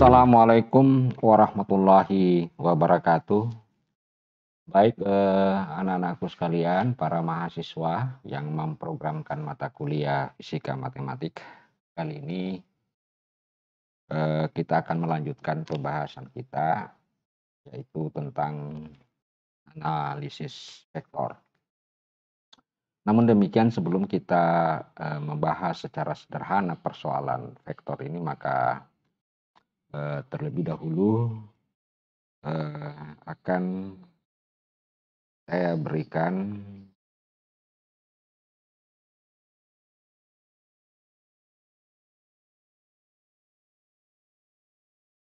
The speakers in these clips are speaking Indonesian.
Assalamualaikum warahmatullahi wabarakatuh. Baik, anak-anakku sekalian, para mahasiswa yang memprogramkan mata kuliah fisika matematik. Kali ini kita akan melanjutkan pembahasan kita, yaitu tentang analisis vektor. Namun demikian, sebelum kita membahas secara sederhana persoalan vektor ini, maka terlebih dahulu akan saya berikan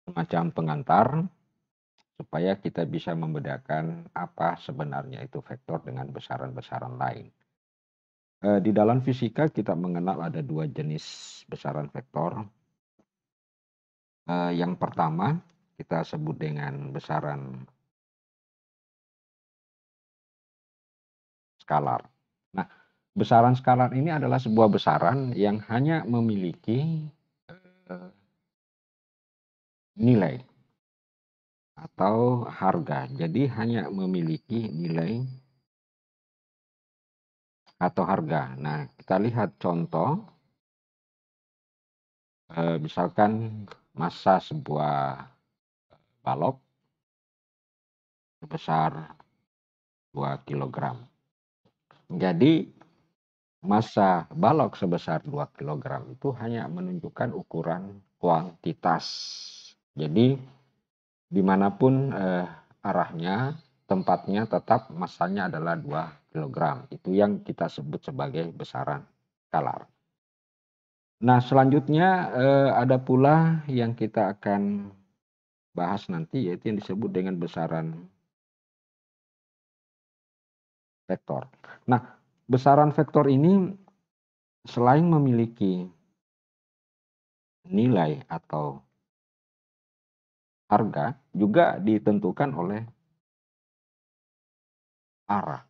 semacam pengantar supaya kita bisa membedakan apa sebenarnya itu vektor dengan besaran-besaran lain. Di dalam fisika kita mengenal ada dua jenis besaran vektor. Yang pertama kita sebut dengan besaran skalar. Nah, besaran skalar ini adalah sebuah besaran yang hanya memiliki nilai atau harga. Jadi hanya memiliki nilai atau harga. Nah, kita lihat contoh. Misalkan massa sebuah balok sebesar 2 kilogram. Jadi massa balok sebesar 2 kilogram itu hanya menunjukkan ukuran kuantitas. Jadi dimanapun arahnya, tempatnya tetap massanya adalah 2 kilogram. Itu yang kita sebut sebagai besaran skalar. Nah, selanjutnya ada pula yang kita akan bahas nanti, yaitu yang disebut dengan besaran vektor. Nah, besaran vektor ini selain memiliki nilai atau harga, juga ditentukan oleh arah.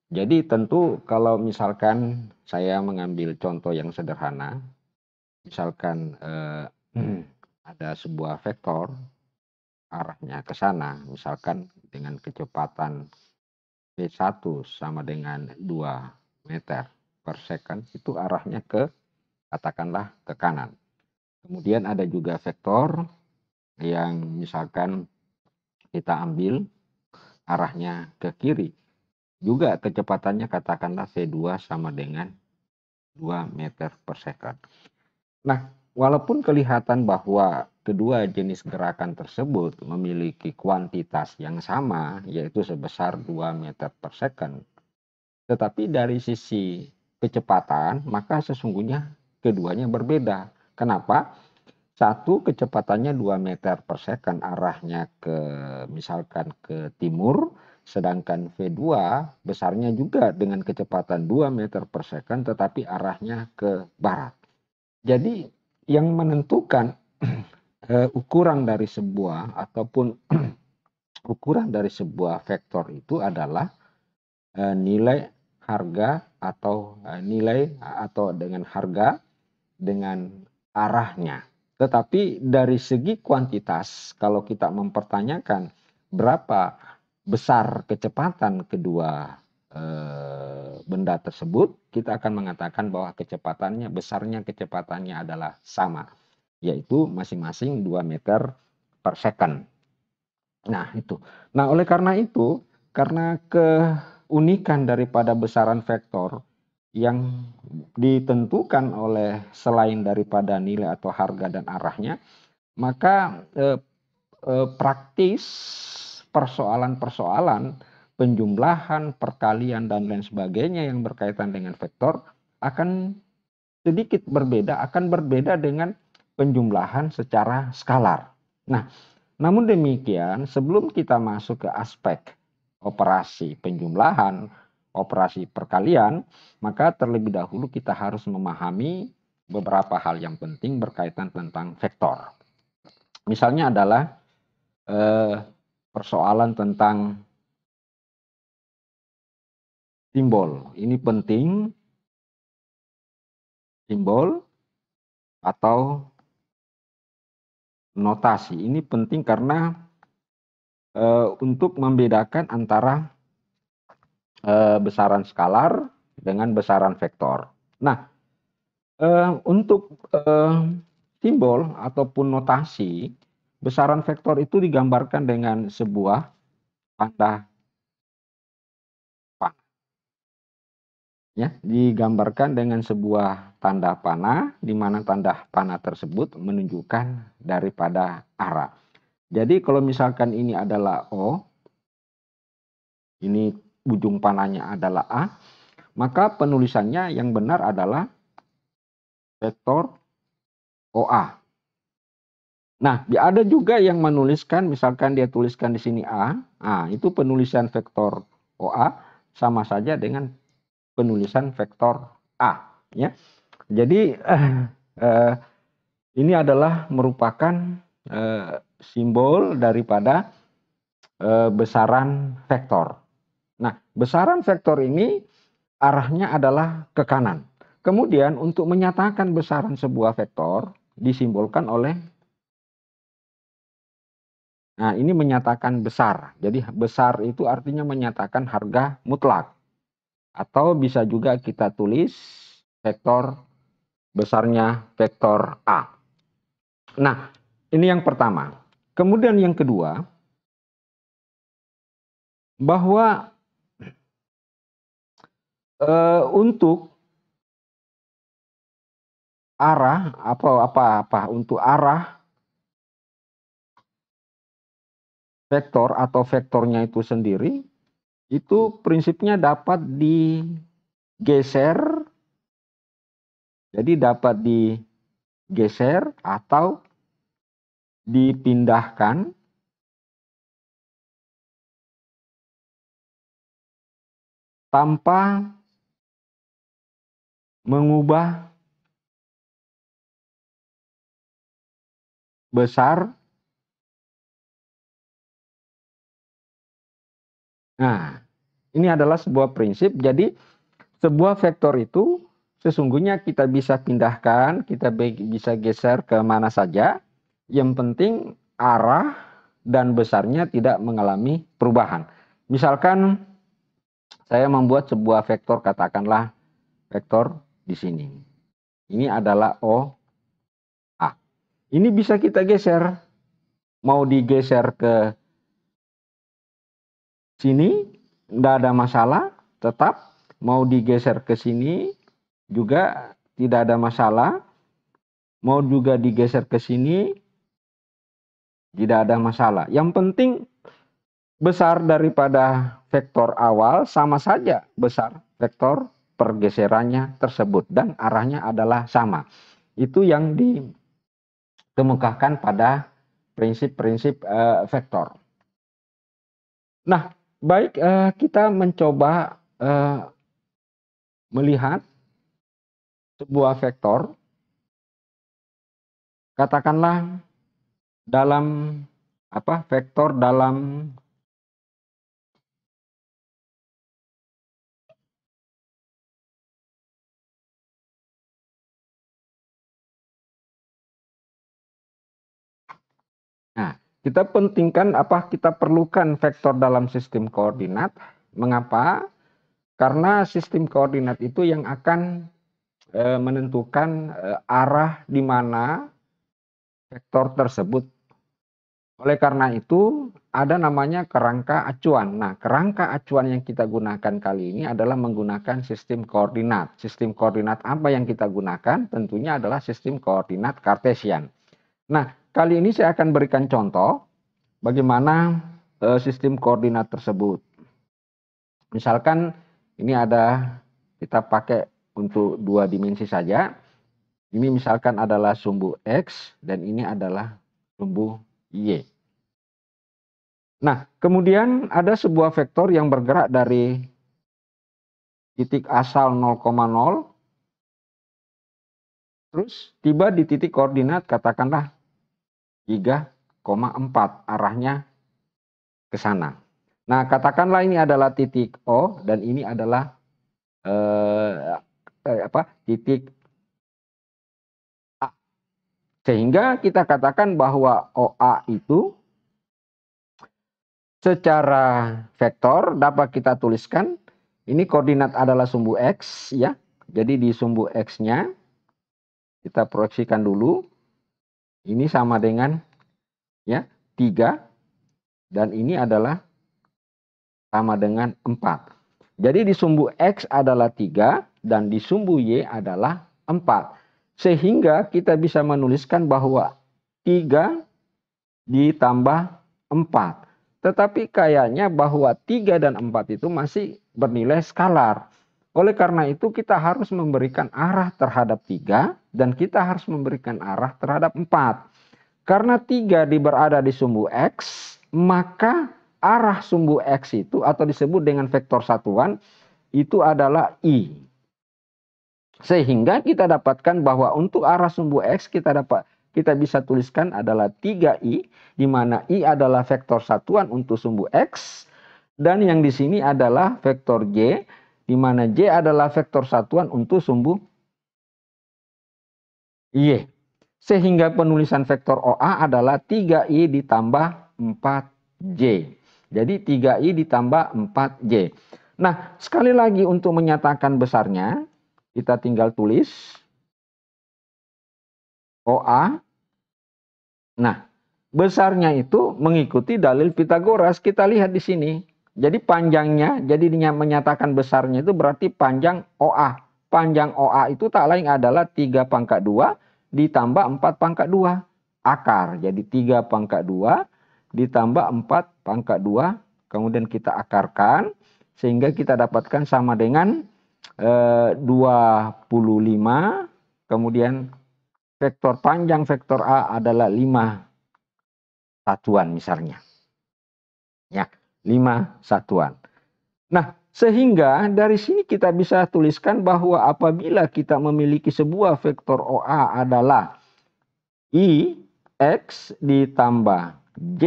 Jadi tentu kalau misalkan saya mengambil contoh yang sederhana, misalkan ada sebuah vektor arahnya ke sana, misalkan dengan kecepatan V1 sama dengan 2 meter per second, itu arahnya katakanlah ke kanan. Kemudian ada juga vektor yang misalkan kita ambil arahnya ke kiri. Juga kecepatannya katakanlah V2 sama dengan 2 meter per second. Nah, walaupun kelihatan bahwa kedua jenis gerakan tersebut memiliki kuantitas yang sama, yaitu sebesar 2 meter per second, tetapi dari sisi kecepatan, maka sesungguhnya keduanya berbeda. Kenapa? Satu kecepatannya 2 meter per second arahnya misalkan ke timur, sedangkan V2 besarnya juga dengan kecepatan 2 meter per second tetapi arahnya ke barat. Jadi yang menentukan ukuran dari sebuah ataupun ukuran dari sebuah vektor itu adalah nilai harga atau nilai atau dengan harga dengan arahnya. Tetapi dari segi kuantitas, kalau kita mempertanyakan berapa besar kecepatan kedua benda tersebut, kita akan mengatakan bahwa besarnya kecepatannya adalah sama, yaitu masing-masing 2 meter per second. Nah, itu. Nah, oleh karena itu, karena keunikan daripada besaran vektor yang ditentukan oleh selain daripada nilai atau harga dan arahnya, maka praktis persoalan-persoalan penjumlahan, perkalian dan lain sebagainya yang berkaitan dengan vektor akan sedikit berbeda, akan berbeda dengan penjumlahan secara skalar. Nah, namun demikian, sebelum kita masuk ke aspek operasi penjumlahan, operasi perkalian, maka terlebih dahulu kita harus memahami beberapa hal yang penting berkaitan tentang vektor. Misalnya adalah persoalan tentang simbol. Ini penting, simbol atau notasi. Ini penting karena untuk membedakan antara besaran skalar dengan besaran vektor. Nah, untuk simbol ataupun notasi, besaran vektor itu digambarkan dengan sebuah tanda panah. Ya, digambarkan dengan sebuah tanda panah, di mana tanda panah tersebut menunjukkan daripada arah. Jadi kalau misalkan ini adalah O, ini ujung panahnya adalah A, maka penulisannya yang benar adalah vektor OA. Nah, ada juga yang menuliskan, misalkan dia tuliskan di sini A, nah itu penulisan vektor OA sama saja dengan penulisan vektor A. Ya, jadi ini adalah merupakan simbol daripada besaran vektor. Nah, besaran vektor ini arahnya adalah ke kanan. Kemudian untuk menyatakan besaran sebuah vektor disimbolkan oleh, nah ini menyatakan besar. Jadi besar itu artinya menyatakan harga mutlak. Atau bisa juga kita tulis vektor besarnya vektor A. Nah, ini yang pertama. Kemudian yang kedua, bahwa untuk arah untuk arah vektor atau vektornya itu sendiri itu prinsipnya dapat digeser, jadi dapat digeser atau dipindahkan tanpa mengubah besar. Nah, ini adalah sebuah prinsip. Jadi sebuah vektor itu sesungguhnya kita bisa pindahkan, kita bisa geser ke mana saja. Yang penting arah dan besarnya tidak mengalami perubahan. Misalkan saya membuat sebuah vektor, katakanlah vektor di sini. Ini adalah O, A. Ini bisa kita geser. Mau digeser ke sini, tidak ada masalah, tetap. Mau digeser ke sini, juga tidak ada masalah. Mau juga digeser ke sini, tidak ada masalah. Yang penting besar daripada vektor awal sama saja besar vektor pergeserannya tersebut dan arahnya adalah sama. Itu yang dikemukakan pada prinsip-prinsip vektor. Nah, baik, kita mencoba melihat sebuah vektor, katakanlah dalam vektor dalam Nah, kita pentingkan kita perlukan vektor dalam sistem koordinat. Mengapa? Karena sistem koordinat itu yang akan menentukan arah di mana vektor tersebut. Oleh karena itu, ada namanya kerangka acuan. Nah, kerangka acuan yang kita gunakan kali ini adalah menggunakan sistem koordinat. Sistem koordinat apa yang kita gunakan? Tentunya adalah sistem koordinat Kartesian. Nah, kali ini saya akan berikan contoh bagaimana sistem koordinat tersebut. Misalkan ini kita pakai untuk 2 dimensi saja. Ini misalkan adalah sumbu X dan ini adalah sumbu Y. Nah, kemudian ada sebuah vektor yang bergerak dari titik asal 0,0 terus tiba di titik koordinat katakanlah 3,4, arahnya ke sana. Nah, katakanlah ini adalah titik O dan ini adalah titik A, Sehingga kita katakan bahwa OA itu secara vektor dapat kita tuliskan, ini koordinat adalah sumbu X ya. Jadi di sumbu X-nya kita proyeksikan dulu. Ini sama dengan ya 3 dan ini adalah sama dengan 4. Jadi di sumbu X adalah 3 dan di sumbu Y adalah 4. Sehingga kita bisa menuliskan bahwa 3 ditambah 4. Tetapi kayaknya bahwa 3 dan 4 itu masih bernilai skalar. Oleh karena itu kita harus memberikan arah terhadap 3 dan kita harus memberikan arah terhadap 4. Karena 3 berada di sumbu X, maka arah sumbu X itu atau disebut dengan vektor satuan itu adalah I. Sehingga kita dapatkan bahwa untuk arah sumbu X kita bisa tuliskan adalah 3I, di mana I adalah vektor satuan untuk sumbu X, dan yang di sini adalah vektor J, di mana J adalah vektor satuan untuk sumbu Y. Sehingga penulisan vektor OA adalah 3I ditambah 4J. Jadi 3I ditambah 4J. Nah, sekali lagi untuk menyatakan besarnya, kita tinggal tulis OA. Nah, besarnya itu mengikuti dalil Pitagoras. Kita lihat di sini. Jadi panjangnya, jadi menyatakan besarnya itu berarti panjang OA. Panjang OA itu tak lain adalah 3 pangkat 2 ditambah 4 pangkat 2 akar. Jadi 3 pangkat 2 ditambah 4 pangkat 2. Kemudian kita akarkan sehingga kita dapatkan sama dengan 25. Kemudian vektor panjang vektor A adalah 5 satuan misalnya. Ya, 5 satuan. Nah, sehingga dari sini kita bisa tuliskan bahwa apabila kita memiliki sebuah vektor OA adalah I X ditambah J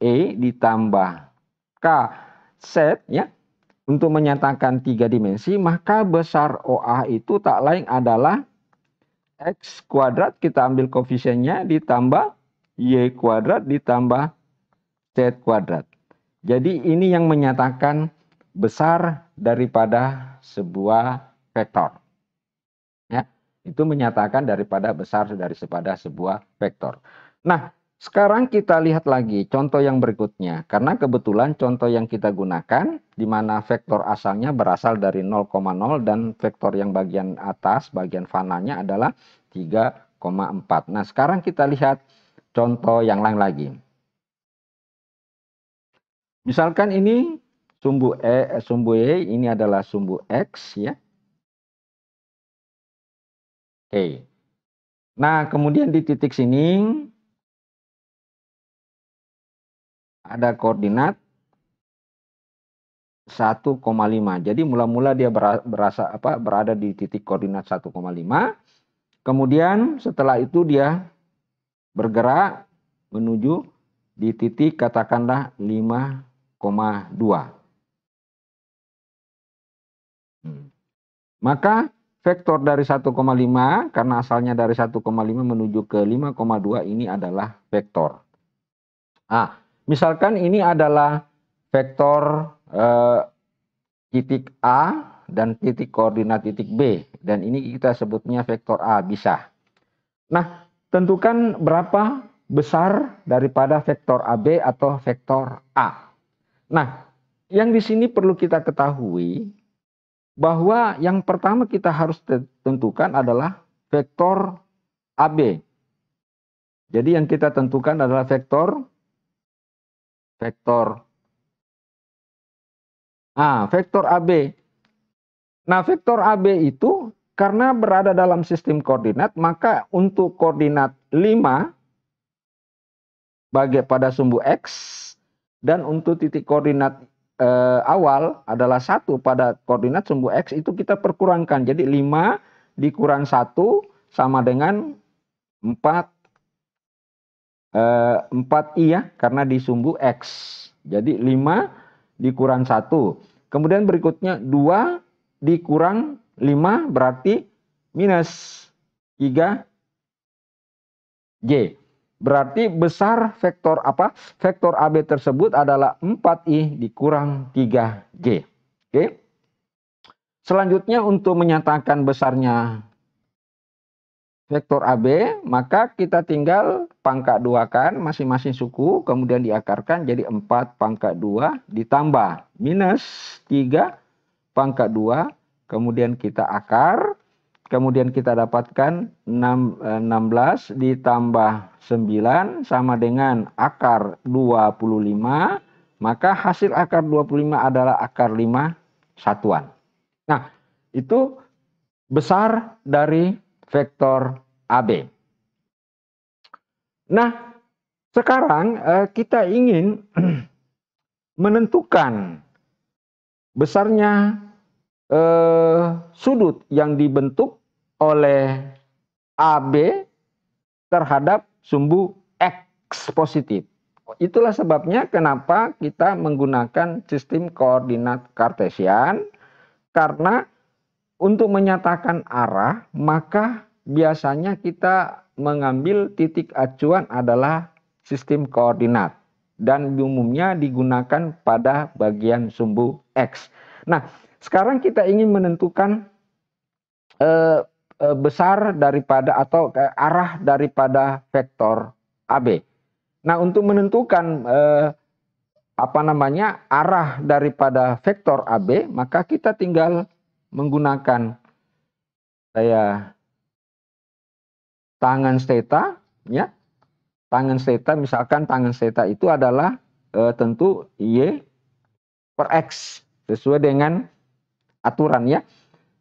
E ditambah K Z ya, untuk menyatakan 3 dimensi, maka besar OA itu tak lain adalah X kuadrat, kita ambil koefisiennya, ditambah Y kuadrat ditambah Z kuadrat. Jadi ini yang menyatakan besar daripada sebuah vektor. Ya, itu menyatakan daripada besar daripada sebuah vektor. Nah, sekarang kita lihat lagi contoh yang berikutnya. Karena kebetulan contoh yang kita gunakan, di mana vektor asalnya berasal dari 0,0 dan vektor yang bagian atas, bagian fananya adalah 3,4. Nah, sekarang kita lihat contoh yang lain lagi. Misalkan ini sumbu E, ini adalah sumbu X ya. Oke. Nah, kemudian di titik sini ada koordinat 1,5. Jadi mula-mula dia berada di titik koordinat 1,5. Kemudian setelah itu dia bergerak menuju di titik katakanlah 5,2. Maka vektor dari 1,5 karena asalnya dari 1,5 menuju ke 5,2 ini adalah vektor. Nah, misalkan ini adalah vektor titik A dan titik koordinat titik B. Dan ini kita sebutnya vektor A, bisa. Nah, tentukan berapa besar daripada vektor AB atau vektor A. Nah, yang di sini perlu kita ketahui bahwa yang pertama kita harus tentukan adalah vektor AB. Jadi yang kita tentukan adalah vektor vektor AB. Nah, vektor AB itu karena berada dalam sistem koordinat, maka untuk koordinat 5 pada sumbu X dan untuk titik koordinat awal adalah 1 pada koordinat sumbu X itu kita perkurangkan. Jadi 5 dikurang 1 sama dengan 4I ya, karena di sumbu X. Jadi 5 dikurang 1. Kemudian berikutnya 2 dikurang 5 berarti minus 3 J. Berarti besar vektor apa? Vektor AB tersebut adalah 4I dikurang 3J. Oke. Selanjutnya untuk menyatakan besarnya vektor AB, maka kita tinggal pangkat 2-kan masing-masing suku, kemudian diakarkan jadi 4 pangkat 2 ditambah minus 3 pangkat 2, kemudian kita akar, kemudian kita dapatkan 16 ditambah 9 sama dengan akar 25, maka hasil akar 25 adalah akar 5 satuan. Nah, itu besar dari vektor AB. Nah, sekarang kita ingin menentukan besarnya sudut yang dibentuk oleh AB terhadap sumbu X positif. Itulah sebabnya kenapa kita menggunakan sistem koordinat Kartesian, karena untuk menyatakan arah, maka biasanya kita mengambil titik acuan adalah sistem koordinat. Dan umumnya digunakan pada bagian sumbu X. Nah, sekarang kita ingin menentukan besar daripada atau arah daripada vektor AB. Nah, untuk menentukan arah daripada vektor AB, maka kita tinggal menggunakan tangen theta, ya. Tangen theta, misalkan tangen theta itu adalah tentu Y per X sesuai dengan aturan, ya.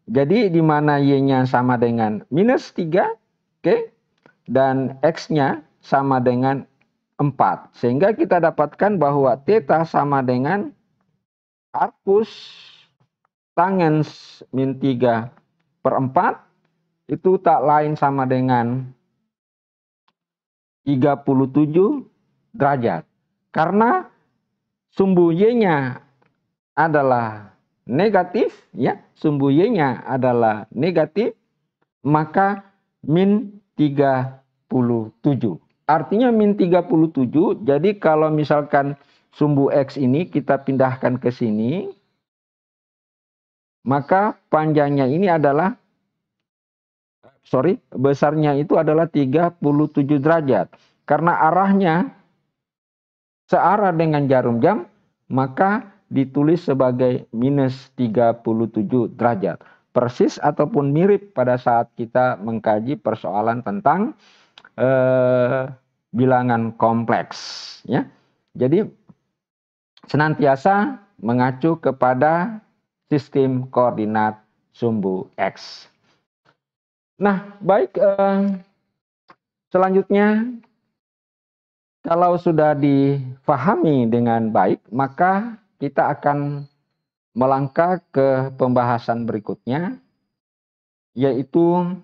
Jadi di mana Y-nya sama dengan minus 3, oke, dan X-nya sama dengan 4. Sehingga kita dapatkan bahwa theta sama dengan arcus tangens min 3 per 4, itu tak lain sama dengan 37 derajat. Karena sumbu Y-nya adalah negatif, ya, sumbu Y-nya adalah negatif, maka min 37. Artinya min 37, jadi kalau misalkan sumbu X ini kita pindahkan ke sini, maka panjangnya ini adalah, besarnya itu adalah 37 derajat. Karena arahnya searah dengan jarum jam, maka ditulis sebagai minus 37 derajat. Persis ataupun mirip pada saat kita mengkaji persoalan tentang bilangan kompleks, ya. Jadi senantiasa mengacu kepada sistem koordinat sumbu X. Nah, baik, selanjutnya kalau sudah difahami dengan baik, maka kita akan melangkah ke pembahasan berikutnya, yaitu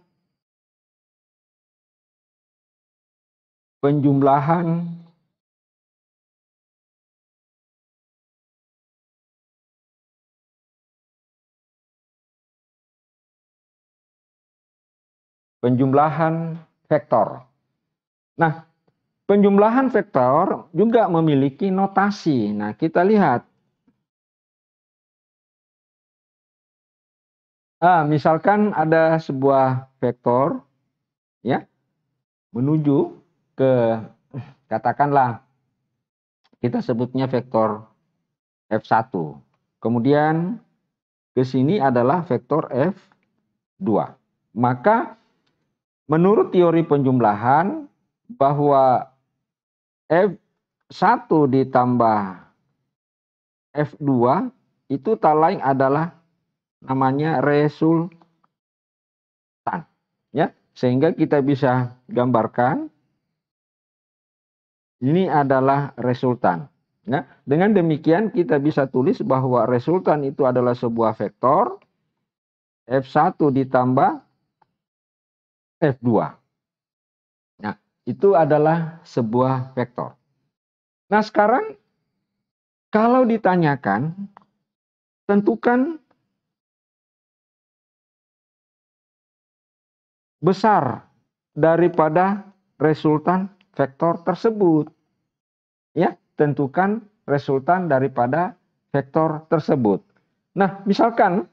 penjumlahan vektor. Nah, penjumlahan vektor juga memiliki notasi. Nah, kita lihat. Misalkan ada sebuah vektor, ya, menuju ke, katakanlah kita sebutnya vektor F1. Kemudian ke sini adalah vektor F2. Maka menurut teori penjumlahan bahwa F1 ditambah F2 itu tak lain adalah namanya resultan, ya. Sehingga kita bisa gambarkan ini adalah resultan. Ya. Dengan demikian kita bisa tulis bahwa resultan itu adalah sebuah vektor F1 ditambah F2. Nah, itu adalah sebuah vektor. Nah, sekarang kalau ditanyakan, tentukan besar daripada resultan vektor tersebut. Ya, tentukan resultan daripada vektor tersebut. Nah, misalkan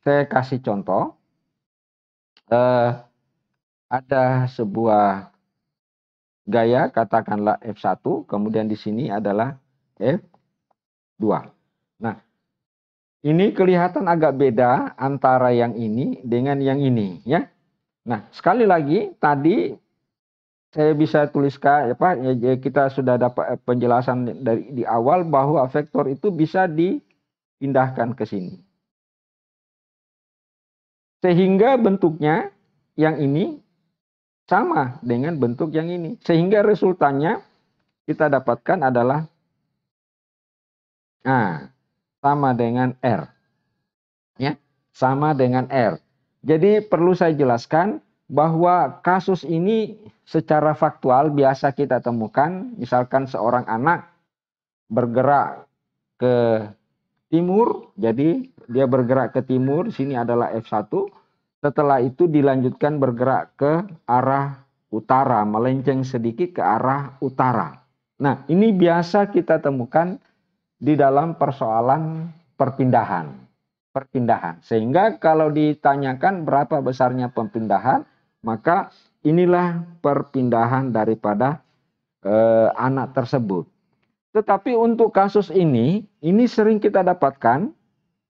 saya kasih contoh, ada sebuah gaya, katakanlah F1, kemudian di sini adalah F2. Nah, ini kelihatan agak beda antara yang ini dengan yang ini, ya. Nah, sekali lagi tadi saya bisa tuliskan kita sudah dapat penjelasan dari di awal bahwa vektor itu bisa dipindahkan ke sini. Sehingga bentuknya yang ini sama dengan bentuk yang ini. Sehingga resultannya kita dapatkan adalah sama dengan R. Ya, sama dengan R. Jadi perlu saya jelaskan bahwa kasus ini secara faktual biasa kita temukan, misalkan seorang anak bergerak ke timur, jadi dia bergerak ke timur, sini adalah F1, setelah itu dilanjutkan bergerak ke arah utara, melenceng sedikit ke arah utara. Nah, ini biasa kita temukan di dalam persoalan perpindahan. Sehingga kalau ditanyakan berapa besarnya perpindahan, maka inilah perpindahan daripada anak tersebut. Tetapi untuk kasus ini sering kita dapatkan,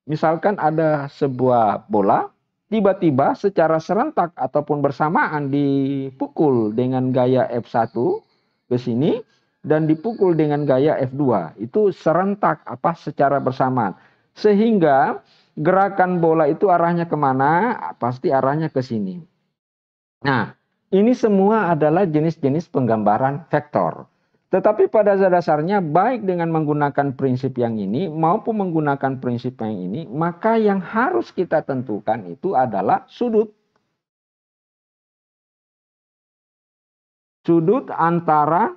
misalkan ada sebuah bola, tiba-tiba secara serentak ataupun bersamaan dipukul dengan gaya F1 ke sini, dan dipukul dengan gaya F2. Itu serentak secara bersamaan. Sehingga gerakan bola itu arahnya kemana? Pasti arahnya ke sini. Nah, ini semua adalah jenis-jenis penggambaran vektor. Tetapi pada dasarnya baik dengan menggunakan prinsip yang ini maupun menggunakan prinsip yang ini, maka yang harus kita tentukan itu adalah sudut. Sudut antara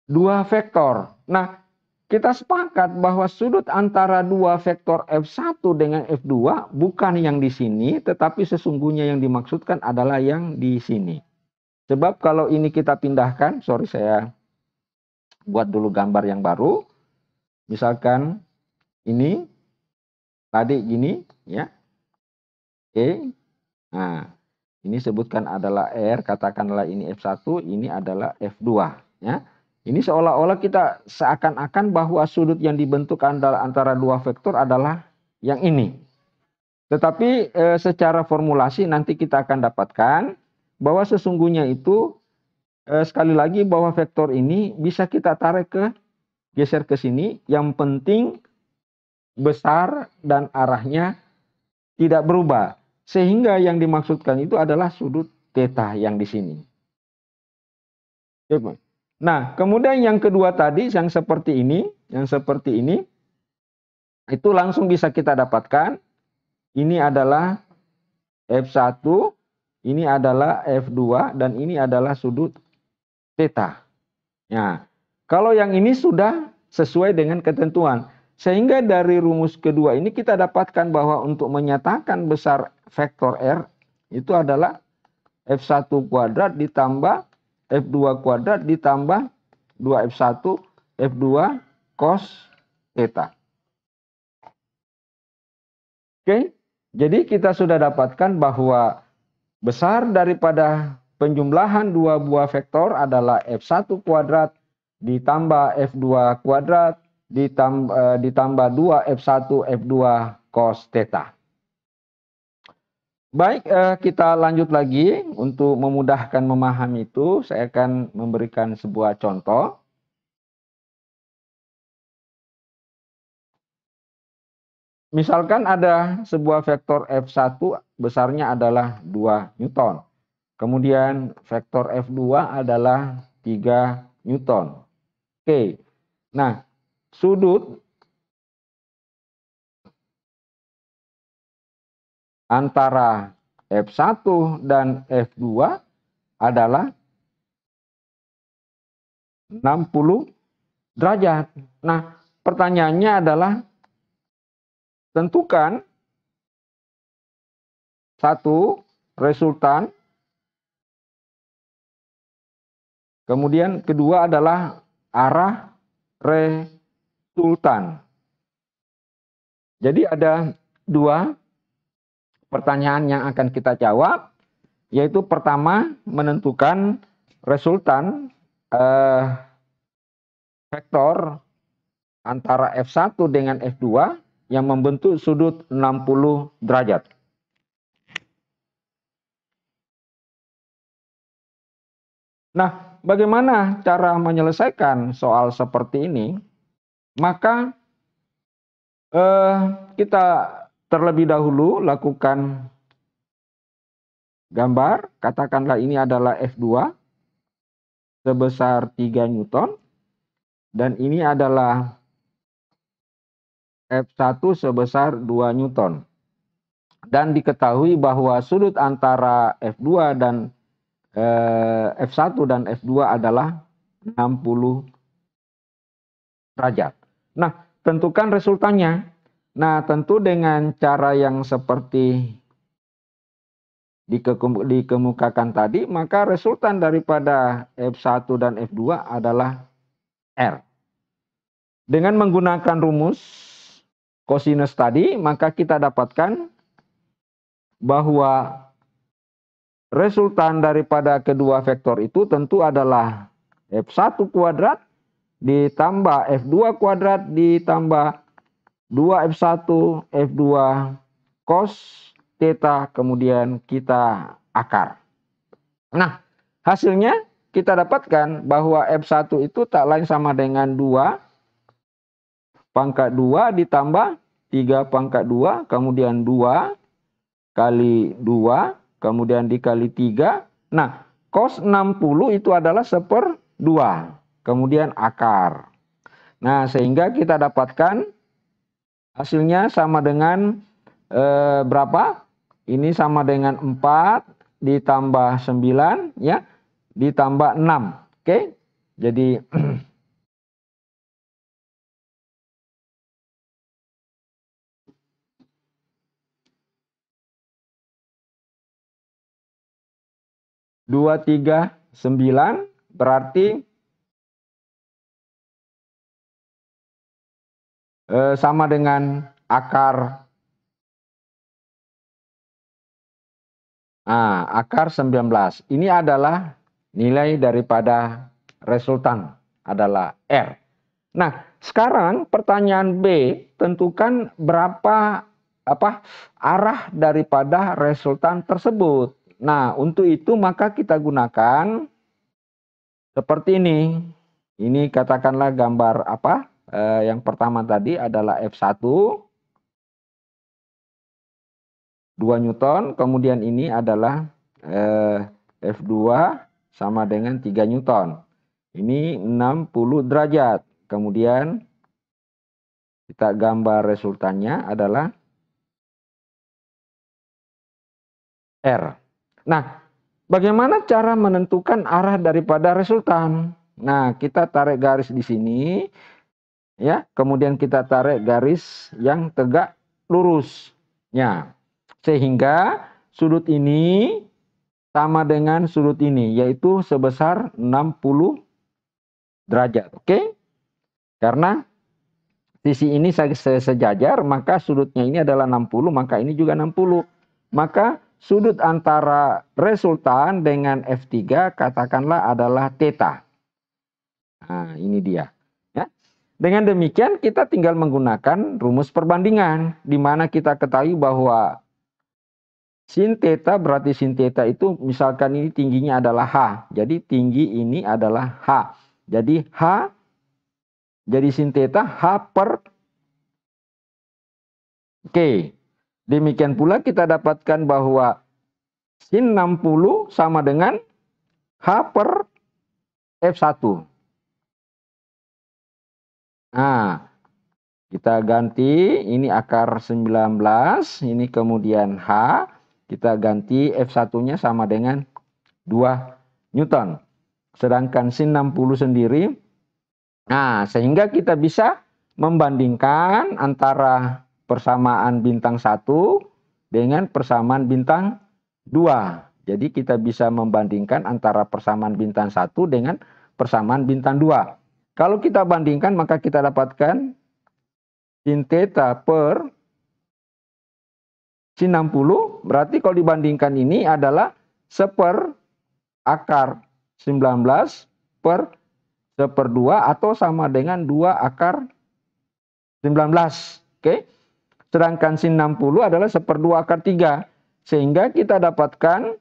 dua vektor. Nah, kita sepakat bahwa sudut antara dua vektor F1 dengan F2 bukan yang di sini, tetapi sesungguhnya yang dimaksudkan adalah yang di sini. Sebab kalau ini kita pindahkan, saya buat dulu gambar yang baru. Misalkan ini tadi gini, ya. Oke. Nah, ini sebutkan adalah R, katakanlah ini F1, ini adalah F2, ya. Ini seolah-olah kita seakan-akan bahwa sudut yang dibentuk antara dua vektor adalah yang ini. Tetapi secara formulasi nanti kita akan dapatkan bahwa sesungguhnya itu sekali lagi bahwa vektor ini bisa kita tarik geser ke sini. Yang penting besar dan arahnya tidak berubah. Sehingga yang dimaksudkan itu adalah sudut theta yang di sini. Nah, kemudian yang kedua tadi yang seperti ini, itu langsung bisa kita dapatkan. Ini adalah F1, ini adalah F2, dan ini adalah sudut theta. Nah, kalau yang ini sudah sesuai dengan ketentuan. Sehingga dari rumus kedua ini kita dapatkan bahwa untuk menyatakan besar vektor R itu adalah F1 kuadrat ditambah F2 kuadrat ditambah 2F1 F2 cos theta. Oke, jadi kita sudah dapatkan bahwa besar daripada penjumlahan dua buah vektor adalah F1 kuadrat ditambah F2 kuadrat ditambah 2F1 F2 cos theta. Baik, kita lanjut lagi. Untuk memudahkan memahami itu, saya akan memberikan sebuah contoh. Misalkan ada sebuah vektor F1 besarnya adalah 2 Newton. Kemudian vektor F2 adalah 3 Newton. Oke, nah sudut antara F1 dan F2 adalah 60 derajat. Nah, pertanyaannya adalah tentukan Satu, resultan. Kemudian kedua adalah arah resultan. Jadi ada dua pertanyaan yang akan kita jawab, yaitu pertama menentukan resultan vektor antara F1 dengan F2 yang membentuk sudut 60 derajat. Nah, bagaimana cara menyelesaikan soal seperti ini? Maka kita terlebih dahulu lakukan gambar, katakanlah ini adalah F2 sebesar 3 Newton dan ini adalah F1 sebesar 2 Newton. Dan diketahui bahwa sudut antara F2 dan F1 dan F2 adalah 60 derajat. Nah, tentukan resultannya. Nah, tentu dengan cara yang seperti dikemukakan tadi, maka resultan daripada F1 dan F2 adalah R. Dengan menggunakan rumus cosinus tadi, maka kita dapatkan bahwa resultan daripada kedua vektor itu tentu adalah F1 kuadrat ditambah F2 kuadrat ditambah 2F1 F2 cos theta, kemudian kita akar. Nah, hasilnya kita dapatkan bahwa F1 itu tak lain sama dengan 2 pangkat 2 ditambah 3 pangkat 2, kemudian 2 kali 2, kemudian dikali 3. Nah, cos 60 itu adalah 1/2, kemudian akar. Nah, sehingga kita dapatkan hasilnya sama dengan berapa? Ini sama dengan 4 ditambah 9 ya, ditambah 6. Oke? Jadi dua, 3, 9 berarti sama dengan akar akar 19. Ini adalah nilai daripada resultan adalah R. Nah, sekarang pertanyaan B, tentukan berapa arah daripada resultan tersebut. Nah, untuk itu maka kita gunakan seperti ini. Ini katakanlah gambar yang pertama tadi adalah F1 2 Newton, kemudian ini adalah F2 sama dengan 3 Newton. Ini 60 derajat. Kemudian kita gambar resultannya adalah R. Nah, bagaimana cara menentukan arah daripada resultan? Nah, kita tarik garis di sini ya, kemudian kita tarik garis yang tegak lurus. Ya. Sehingga sudut ini sama dengan sudut ini, yaitu sebesar 60 derajat. Oke? Karena sisi ini sejajar, maka sudutnya ini adalah 60, maka ini juga 60. Maka sudut antara resultan dengan F3 katakanlah adalah theta. Nah, ini dia. Ya. Dengan demikian kita tinggal menggunakan rumus perbandingan, di mana kita ketahui bahwa sin theta berarti sin theta itu misalkan ini tingginya adalah H. Jadi tinggi ini adalah H. Jadi H, jadi sin theta H per K. Demikian pula kita dapatkan bahwa sin 60 sama dengan H per F1. Nah, kita ganti ini akar 19, ini kemudian H. Kita ganti F1-nya sama dengan 2 Newton. Sedangkan sin 60 sendiri. Nah, sehingga kita bisa membandingkan antara persamaan bintang 1 dengan persamaan bintang 2. Jadi kita bisa membandingkan antara persamaan bintang 1 dengan persamaan bintang 2. Kalau kita bandingkan maka kita dapatkan sin theta per sin 60, berarti kalau dibandingkan ini adalah seper akar 19 per seperdua atau sama dengan 2 akar 19. Oke. Sedangkan sin 60 adalah seperdua akar 3. Sehingga kita dapatkan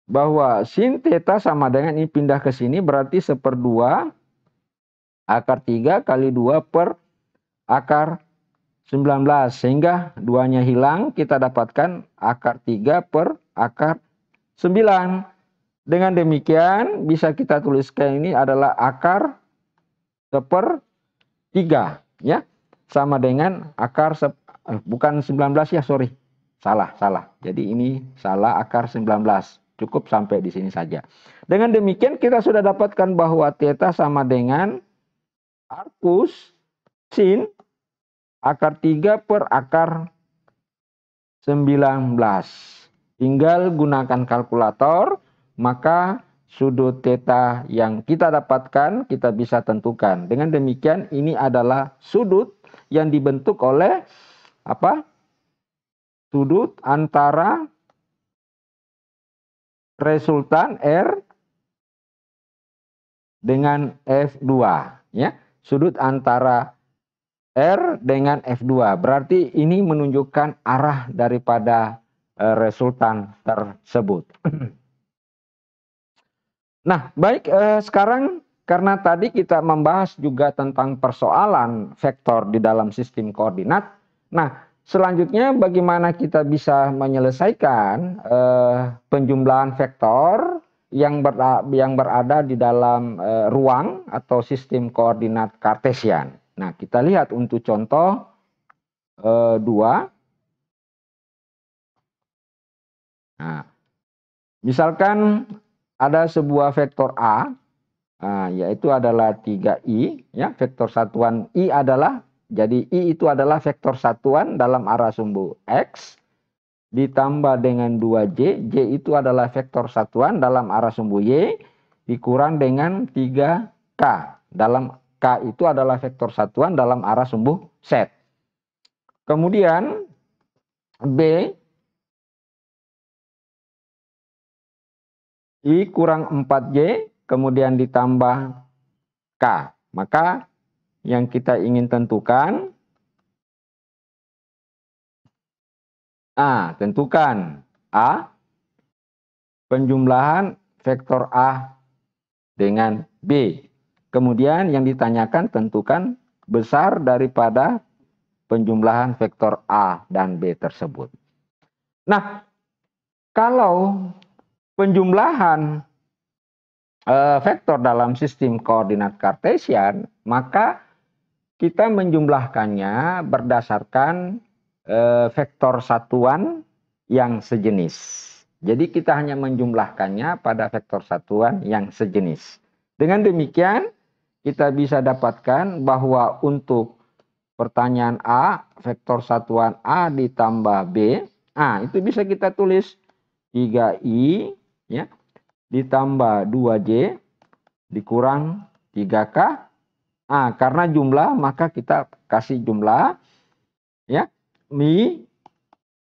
bahwa sin theta sama dengan ini pindah ke sini berarti seperdua akar 3 kali 2 per akar 19. Sehingga duanya hilang, kita dapatkan akar 3 per akar 9. Dengan demikian bisa kita tuliskan ini adalah akar seper 3 ya. Sama dengan akar bukan 19 ya, sorry. Salah. Jadi ini salah, akar 19. Cukup sampai di sini saja. Dengan demikian kita sudah dapatkan bahwa theta sama dengan arcus sin akar 3 per akar 19. Tinggal gunakan kalkulator, maka sudut theta yang kita dapatkan kita bisa tentukan. Dengan demikian ini adalah sudut yang dibentuk oleh apa? Sudut antara resultan R dengan F2 ya. Sudut antara R dengan F2. Berarti ini menunjukkan arah daripada resultan tersebut. Nah, baik, sekarang karena tadi kita membahas juga tentang persoalan vektor di dalam sistem koordinat. Nah, selanjutnya bagaimana kita bisa menyelesaikan penjumlahan vektor yang berada di dalam ruang atau sistem koordinat Kartesian. Nah, kita lihat untuk contoh 2. Nah, misalkan ada sebuah vektor A, yaitu adalah 3i, ya, vektor satuan i adalah, jadi i itu adalah vektor satuan dalam arah sumbu X, ditambah dengan 2j, j itu adalah vektor satuan dalam arah sumbu Y, dikurang dengan 3k, dalam k itu adalah vektor satuan dalam arah sumbu Z. Kemudian B, I kurang 4J, kemudian ditambah K. Maka yang kita ingin tentukan, tentukan A, penjumlahan vektor A dengan B. Kemudian yang ditanyakan tentukan besar daripada penjumlahan vektor A dan B tersebut. Nah, kalau penjumlahan vektor dalam sistem koordinat Kartesian, maka kita menjumlahkannya berdasarkan vektor satuan yang sejenis. Jadi kita hanya menjumlahkannya pada vektor satuan yang sejenis. Dengan demikian kita bisa dapatkan bahwa untuk pertanyaan A, vektor satuan A ditambah B, itu bisa kita tulis 3i ya, ditambah 2j dikurang 3k. Karena jumlah maka kita kasih jumlah ya, mi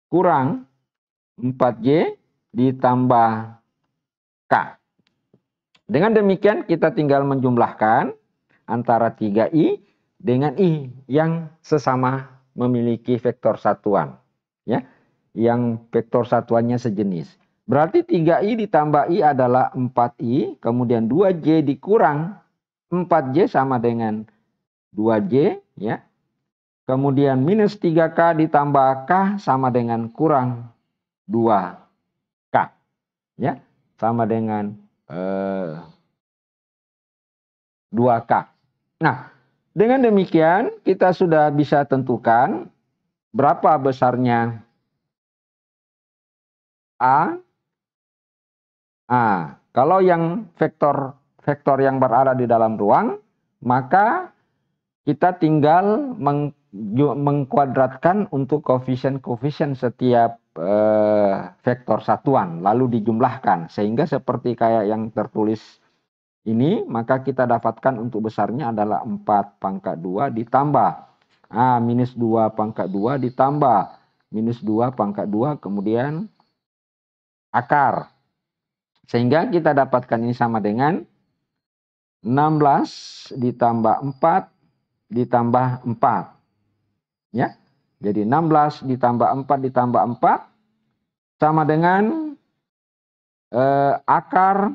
kurang 4j ditambah k. Dengan demikian kita tinggal menjumlahkan antara 3i dengan i yang sesama memiliki vektor satuan ya, yang vektor satuannya sejenis. Berarti 3i ditambah i adalah 4i, kemudian 2j dikurang 4j sama dengan 2j ya. Kemudian minus 3k ditambah k sama dengan kurang 2k ya, sama dengan 2k. Nah, dengan demikian kita sudah bisa tentukan berapa besarnya A. Kalau yang vektor yang berada di dalam ruang, maka kita tinggal mengkuadratkan untuk koefisien-koefisien setiap vektor satuan, lalu dijumlahkan. Sehingga seperti kayak yang tertulis ini, maka kita dapatkan untuk besarnya adalah 4 pangkat 2 ditambah minus 2 pangkat 2 ditambah minus 2 pangkat 2, kemudian akar. Sehingga kita dapatkan ini sama dengan 16 ditambah 4 ditambah 4. Ya. Jadi 16 ditambah 4 ditambah 4 sama dengan akar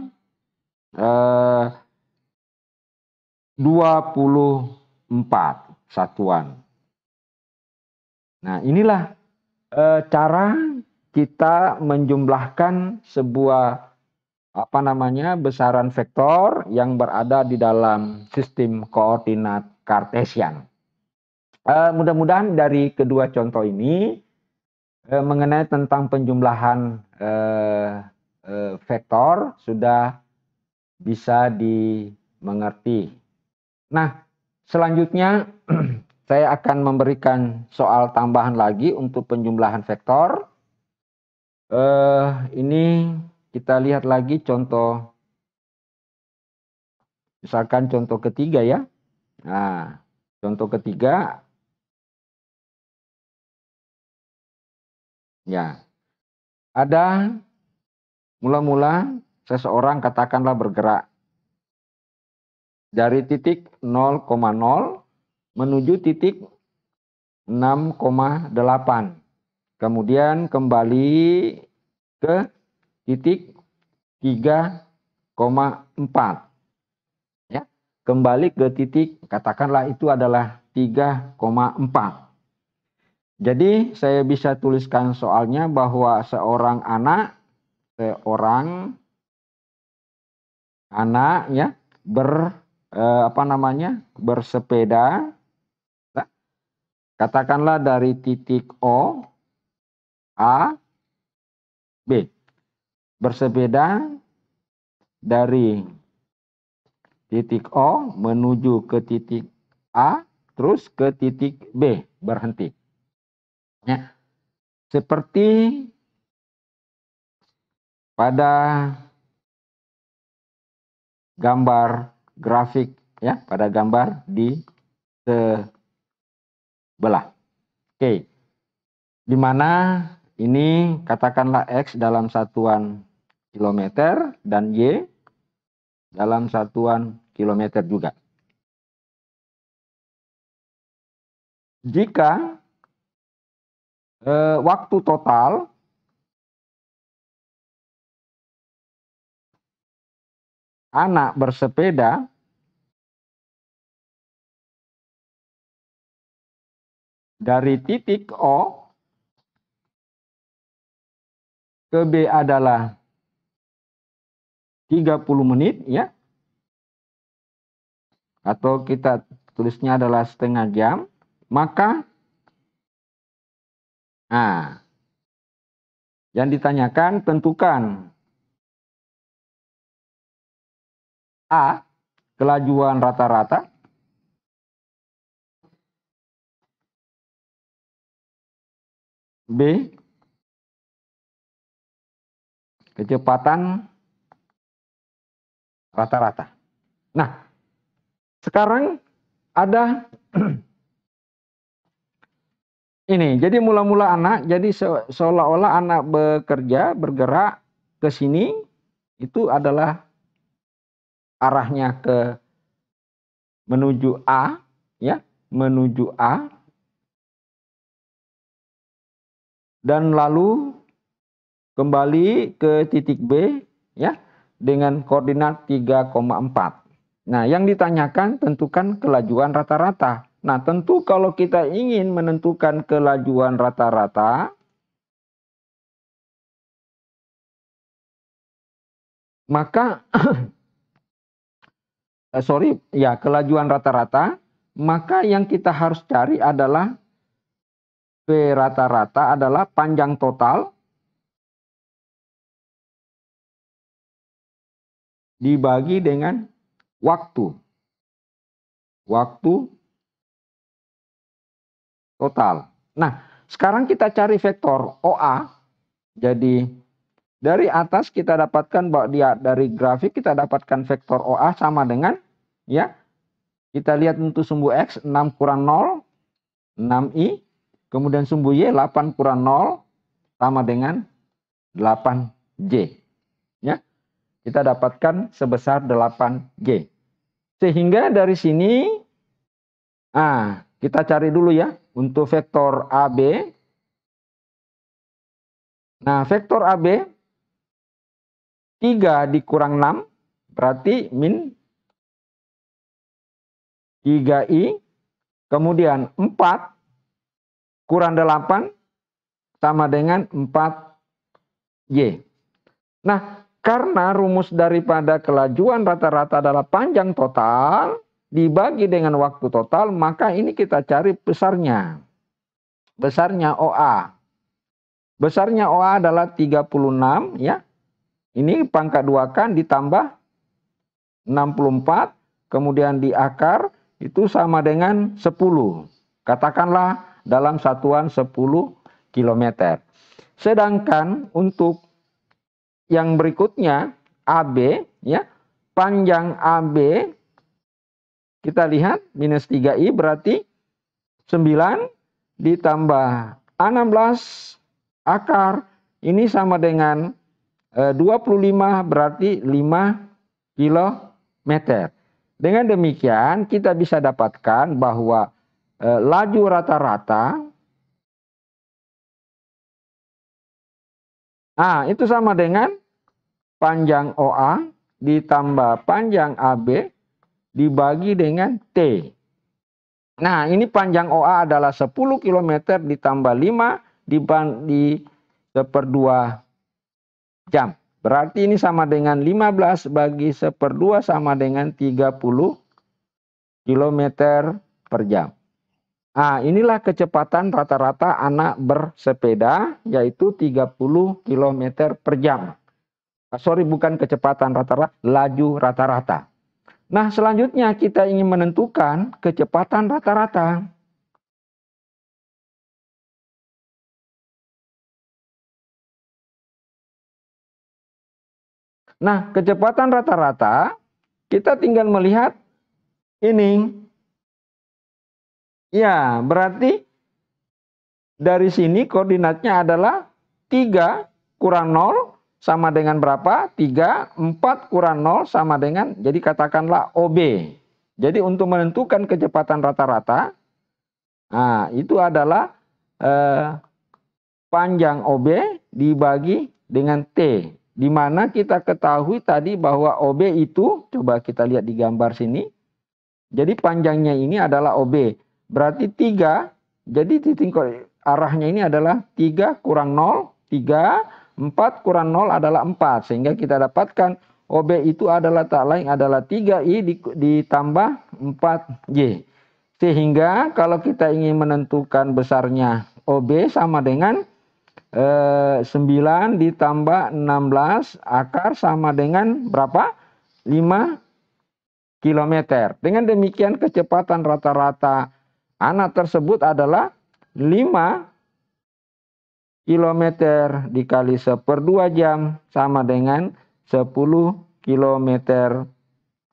24 satuan. Nah, inilah cara kita menjumlahkan sebuah besaran vektor yang berada di dalam sistem koordinat Kartesian. Mudah-mudahan dari kedua contoh ini mengenai tentang penjumlahan vektor sudah bisa dimengerti. Nah, selanjutnya saya akan memberikan soal tambahan lagi untuk penjumlahan vektor. Ini kita lihat lagi contoh, misalkan contoh ketiga ya. Nah, contoh ketiga, ya, ada mula-mula seseorang katakanlah bergerak dari titik 0,0 menuju titik 6,8. Kemudian kembali ke titik 3,4. Ya, kembali ke titik, katakanlah itu adalah 3,4. Jadi saya bisa tuliskan soalnya bahwa seorang anak ya bersepeda, katakanlah dari titik O, A, B. Bersepeda dari titik O menuju ke titik A, terus ke titik B, berhenti. Ya. Seperti pada gambar grafik ya, pada gambar di sebelah. Oke. Di mana ini katakanlah X dalam satuan kilometer dan Y dalam satuan kilometer juga. Jika waktu total anak bersepeda dari titik O ke B adalah 30 menit ya. Atau kita tulisnya adalah setengah jam, maka yang ditanyakan tentukan A, kelajuan rata-rata, B, kecepatan rata-rata. Nah, sekarang ada ini. Jadi mula-mula anak, jadi seolah-olah anak bekerja, bergerak ke sini, itu adalah arahnya ke menuju A, ya, menuju A, dan lalu kembali ke titik B, ya, dengan koordinat 3,4. Nah, yang ditanyakan tentukan kelajuan rata-rata. Nah, tentu kalau kita ingin menentukan kelajuan rata-rata, maka kelajuan rata-rata, maka yang kita harus cari adalah P rata-rata adalah panjang total dibagi dengan waktu. Waktu total. Nah, sekarang kita cari vektor OA. Jadi dari atas kita dapatkan bahwa dari grafik kita dapatkan vektor OA sama dengan, ya, kita lihat untuk sumbu X 6 kurang 0, 6I. Kemudian sumbu Y 8 kurang 0 sama dengan 8J. Ya, kita dapatkan sebesar 8J. Sehingga dari sini, kita cari dulu ya untuk vektor AB. Nah, vektor AB 3 dikurang 6 berarti min 3I. Kemudian 4 kurang 8 sama dengan 4Y. Nah, karena rumus daripada kelajuan rata-rata adalah panjang total dibagi dengan waktu total, maka ini kita cari besarnya. Besarnya OA. Besarnya OA adalah 36, ya. Ini pangkat 2 kan ditambah 64, kemudian di akar itu sama dengan 10. Katakanlah dalam satuan 10 km. Sedangkan untuk yang berikutnya AB, ya, panjang AB kita lihat minus 3I berarti 9 ditambah 16 akar ini sama dengan 25 berarti 5 km. Dengan demikian kita bisa dapatkan bahwa laju rata-rata itu sama dengan panjang OA ditambah panjang AB dibagi dengan T. Nah, ini panjang OA adalah 10 km ditambah 5 di 1/2 jam. Berarti ini sama dengan 15 bagi 1/2 sama dengan 30 km per jam. Inilah kecepatan rata-rata anak bersepeda, yaitu 30 km per jam. Bukan kecepatan rata-rata, laju rata-rata. Nah, selanjutnya kita ingin menentukan kecepatan rata-rata. Nah, kecepatan rata-rata kita tinggal melihat ini. Ya, berarti dari sini koordinatnya adalah 3 kurang 0 sama dengan berapa? 3, 4 kurang 0 sama dengan, jadi katakanlah OB. Jadi untuk menentukan kecepatan rata-rata, itu adalah panjang OB dibagi dengan T. Di mana kita ketahui tadi bahwa OB itu, coba kita lihat di gambar sini. Jadi panjangnya ini adalah OB. Berarti 3, jadi titik arahnya ini adalah 3 kurang 0, 3, 4 kurang 0 adalah 4. Sehingga kita dapatkan OB itu adalah tak lain adalah 3I ditambah 4Y. Sehingga kalau kita ingin menentukan besarnya OB sama dengan 9 ditambah 16 akar sama dengan berapa? 5 km. Dengan demikian kecepatan rata-rata anak tersebut adalah 5 km dikali 1/2 jam sama dengan 10 km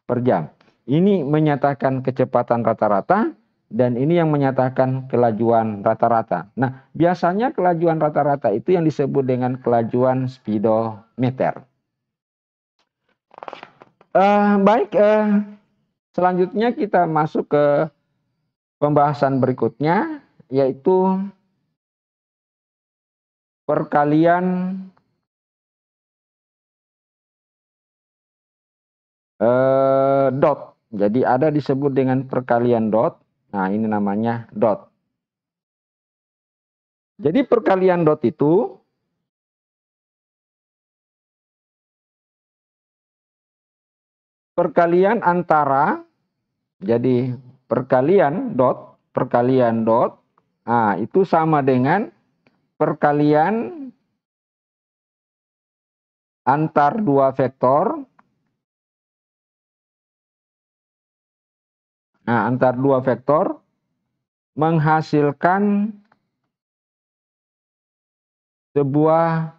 per jam. Ini menyatakan kecepatan rata-rata dan ini yang menyatakan kelajuan rata-rata. Nah, biasanya kelajuan rata-rata itu yang disebut dengan kelajuan speedometer. Selanjutnya kita masuk ke pembahasan berikutnya, yaitu perkalian dot. Jadi ada disebut dengan perkalian dot. Nah, ini namanya dot. Jadi perkalian dot itu perkalian antara, jadi perkalian dot, itu sama dengan perkalian antar dua vektor. Antar dua vektor menghasilkan sebuah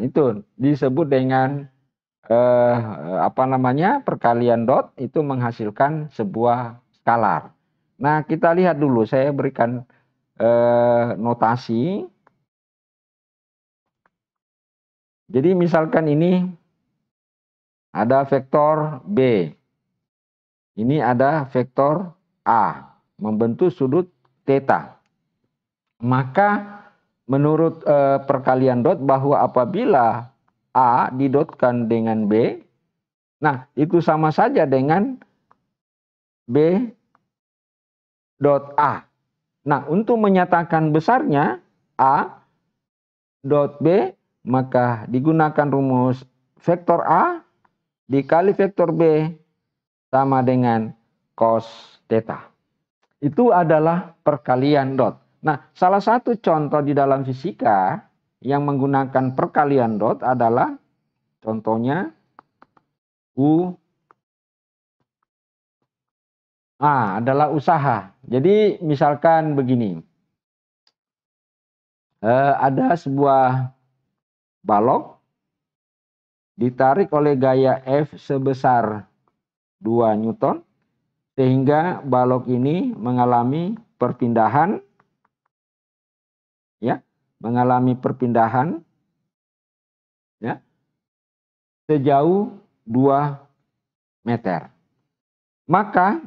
itu disebut dengan perkalian dot itu menghasilkan sebuah skalar. Nah, kita lihat dulu, saya berikan notasi. Jadi misalkan ini ada vektor B. Ini ada vektor A membentuk sudut theta. Maka menurut perkalian dot bahwa apabila A didotkan dengan B, nah itu sama saja dengan B dot A. Nah, untuk menyatakan besarnya A dot B, maka digunakan rumus vektor A dikali vektor B sama dengan cos theta. Itu adalah perkalian dot. Nah, salah satu contoh di dalam fisika yang menggunakan perkalian dot adalah contohnya adalah usaha. Jadi misalkan begini, ada sebuah balok ditarik oleh gaya F sebesar 2 Newton, sehingga balok ini mengalami perpindahan, sejauh 2 meter. Maka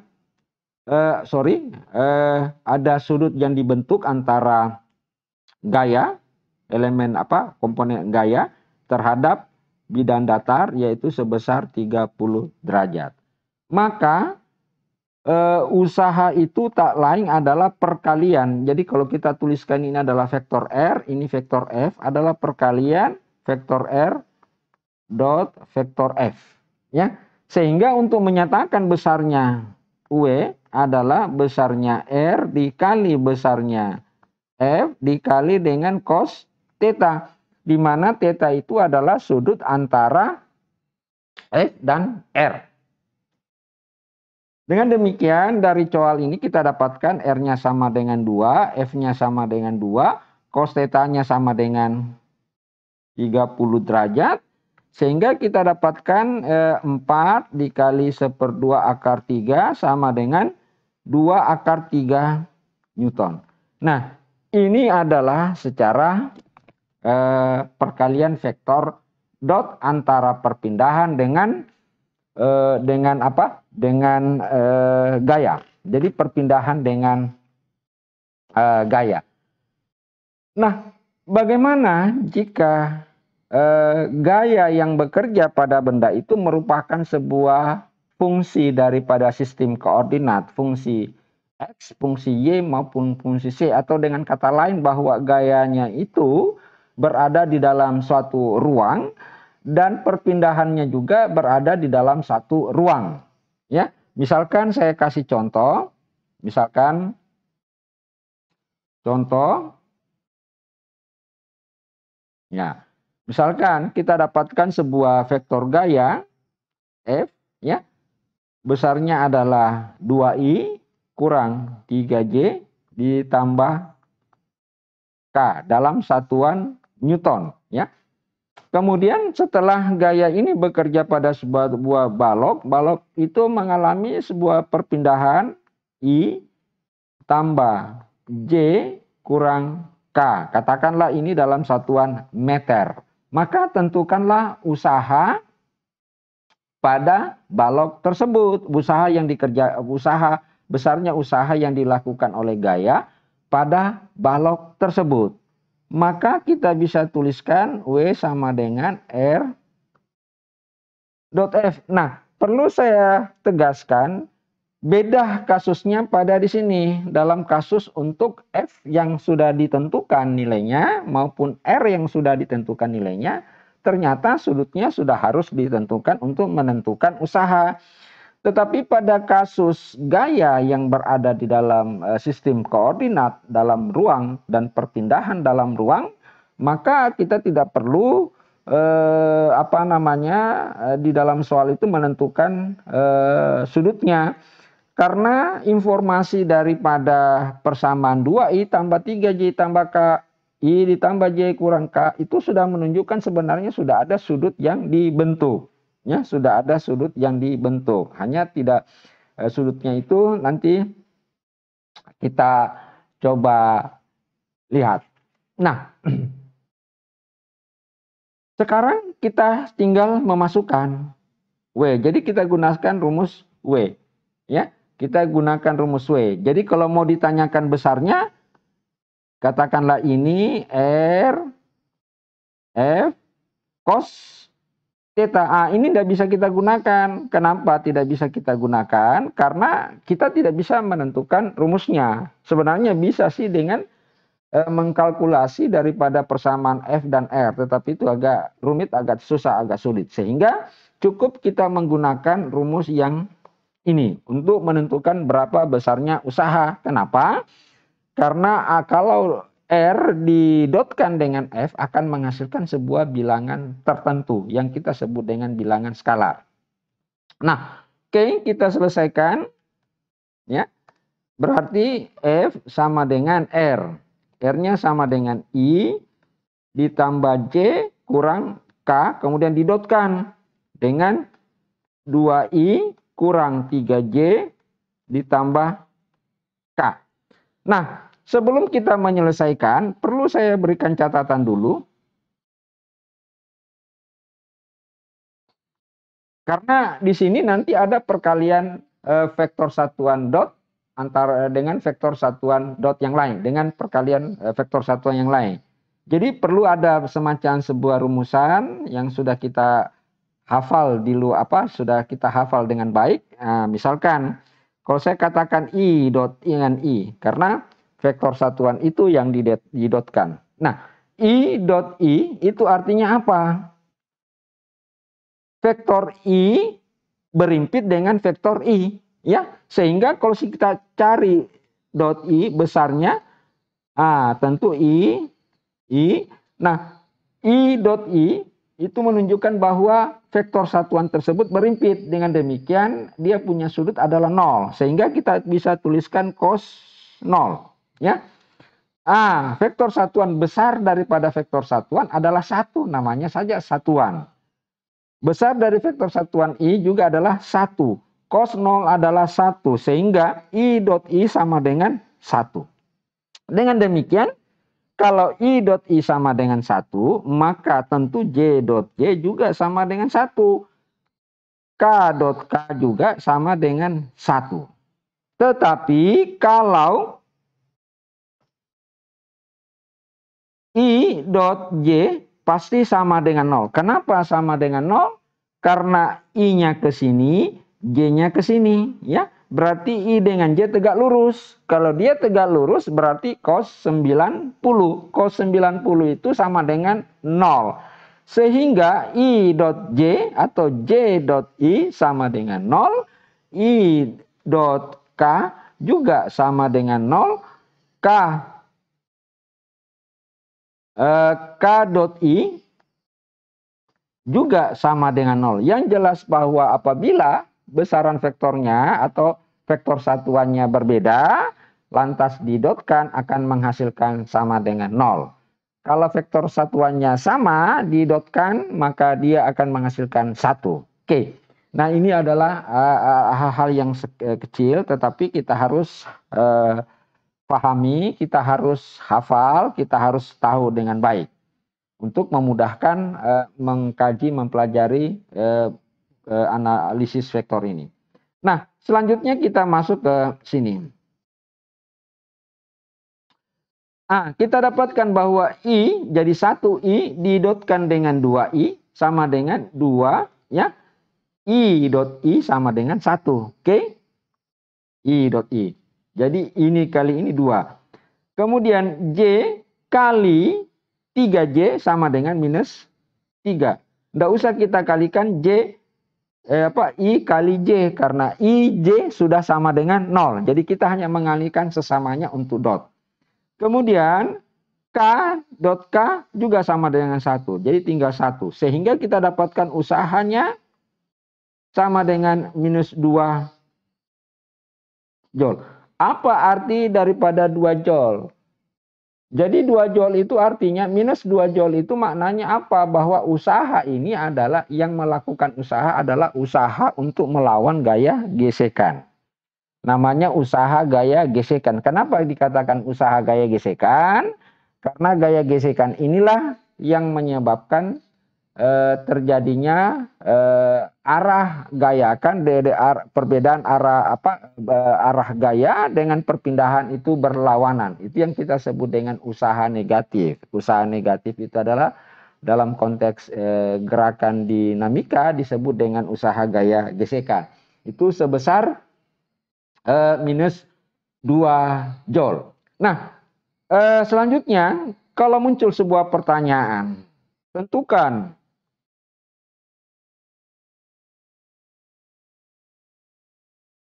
ada sudut yang dibentuk antara komponen gaya terhadap bidang datar, yaitu sebesar 30 derajat. Maka usaha itu tak lain adalah perkalian. Jadi kalau kita tuliskan ini adalah vektor R, ini vektor F, adalah perkalian vektor R dot vektor F. Ya, sehingga untuk menyatakan besarnya W adalah besarnya R dikali besarnya F dikali dengan cos theta, di mana theta itu adalah sudut antara F dan R. Dengan demikian dari coal ini kita dapatkan R-nya sama dengan 2, F-nya sama dengan 2, cos theta-nya sama dengan 30 derajat. Sehingga kita dapatkan 4 dikali 1/2 akar 3 sama dengan 2 akar 3 Newton. Nah, ini adalah secara perkalian vektor dot antara perpindahan dengan gaya. Jadi perpindahan dengan gaya. Nah, bagaimana jika gaya yang bekerja pada benda itu merupakan sebuah fungsi daripada sistem koordinat, fungsi X, fungsi Y maupun fungsi C, atau dengan kata lain bahwa gayanya itu berada di dalam suatu ruang dan perpindahannya juga berada di dalam satu ruang. Ya, misalkan saya kasih contoh, misalkan kita dapatkan sebuah vektor gaya F, ya, besarnya adalah 2I kurang 3J ditambah K dalam satuan Newton, ya. Kemudian setelah gaya ini bekerja pada sebuah balok itu mengalami sebuah perpindahan I tambah J kurang K. Katakanlah ini dalam satuan meter. Maka tentukanlah usaha pada balok tersebut. Besarnya usaha yang dilakukan oleh gaya pada balok tersebut. Maka kita bisa tuliskan W sama dengan R dot F. Nah, perlu saya tegaskan, beda kasusnya pada di sini. Dalam kasus untuk F yang sudah ditentukan nilainya maupun R yang sudah ditentukan nilainya, ternyata sudutnya sudah harus ditentukan untuk menentukan usaha. Tetapi pada kasus gaya yang berada di dalam sistem koordinat dalam ruang dan perpindahan dalam ruang, maka kita tidak perlu apa namanya, di dalam soal itu menentukan sudutnya. Karena informasi daripada persamaan 2i tambah 3j tambah k, i ditambah j kurang k, itu sudah menunjukkan sebenarnya sudah ada sudut yang dibentuk. Ya, sudah ada sudut yang dibentuk. Hanya tidak sudutnya itu nanti kita coba lihat. Nah, sekarang kita tinggal memasukkan W. Jadi kita gunakan rumus W. Ya, kita gunakan rumus W. Jadi kalau mau ditanyakan besarnya, katakanlah ini R F cos theta. Ini tidak bisa kita gunakan. Kenapa tidak bisa kita gunakan? Karena kita tidak bisa menentukan rumusnya. Sebenarnya bisa sih dengan mengkalkulasi daripada persamaan F dan R. Tetapi itu agak rumit, agak susah, agak sulit. Sehingga cukup kita menggunakan rumus yang ini untuk menentukan berapa besarnya usaha. Kenapa? Karena kalau R didotkan dengan F akan menghasilkan sebuah bilangan tertentu yang kita sebut dengan bilangan skalar. Nah, oke, kita selesaikan. Ya, berarti F sama dengan R. R-nya sama dengan I ditambah J kurang K, kemudian didotkan dengan 2I kurang 3J ditambah K. Nah, sebelum kita menyelesaikan, perlu saya berikan catatan dulu. Karena di sini nanti ada perkalian vektor satuan dot antara dengan vektor satuan dot yang lain, dengan perkalian vektor satuan yang lain. Jadi perlu ada semacam sebuah rumusan yang sudah kita hafal sudah kita hafal dengan baik. Nah, misalkan kalau saya katakan I dot dengan I, karena vektor satuan itu yang didotkan. Nah, I dot I itu artinya apa? Vektor I berimpit dengan vektor I. Ya, sehingga kalau kita cari dot I besarnya, tentu I. Nah, I dot I itu menunjukkan bahwa vektor satuan tersebut berimpit. Dengan demikian dia punya sudut adalah 0. Sehingga kita bisa tuliskan cos 0. Ya. Vektor satuan besar daripada vektor satuan adalah 1. Namanya saja satuan. Besar dari vektor satuan I juga adalah 1. Cos 0 adalah 1. Sehingga I dot I sama dengan 1. Dengan demikian, kalau I dot I sama dengan 1, maka tentu J dot J juga sama dengan 1. K dot K juga sama dengan 1. Tetapi kalau I dot J pasti sama dengan 0. Kenapa sama dengan 0? Karena I-nya ke sini, J-nya ke sini. Ya. Berarti I dengan J tegak lurus. Kalau dia tegak lurus berarti cos 90. Cos 90 itu sama dengan 0. Sehingga I dot J atau J dot I sama dengan 0. I dot K juga sama dengan 0. K dot I juga sama dengan 0. Yang jelas bahwa apabila besaran vektornya atau vektor satuannya berbeda, lantas didotkan akan menghasilkan sama dengan 0. Kalau vektor satuannya sama didotkan, maka dia akan menghasilkan 1. Oke. Nah, ini adalah hal-hal yang kecil, tetapi kita harus pahami, kita harus hafal, kita harus tahu dengan baik untuk memudahkan mengkaji, mempelajari analisis vektor ini. Nah, selanjutnya kita masuk ke sini. Kita dapatkan bahwa I jadi 1I didotkan dengan 2I sama dengan 2, ya. I dot I sama dengan 1. Oke? I dot I. Jadi ini kali ini 2. Kemudian J kali 3J sama dengan minus 3. Tidak usah kita kalikan I kali J karena IJ sudah sama dengan 0. Jadi kita hanya mengalihkan sesamanya untuk dot. Kemudian K dot K juga sama dengan 1. Jadi tinggal 1. Sehingga kita dapatkan usahanya sama dengan minus 2 joule. Apa arti daripada 2 joule? Jadi 2 joule itu artinya minus 2 joule itu maknanya apa? Bahwa usaha ini adalah yang melakukan usaha adalah usaha untuk melawan gaya gesekan. Namanya usaha gaya gesekan. Kenapa dikatakan usaha gaya gesekan? Karena gaya gesekan inilah yang menyebabkan terjadinya arah gaya, kan perbedaan arah gaya dengan perpindahan itu berlawanan. Itu yang kita sebut dengan usaha negatif. Usaha negatif itu adalah dalam konteks gerakan dinamika disebut dengan usaha gaya gesekan. Itu sebesar minus 2 joule. Nah, selanjutnya kalau muncul sebuah pertanyaan, tentukan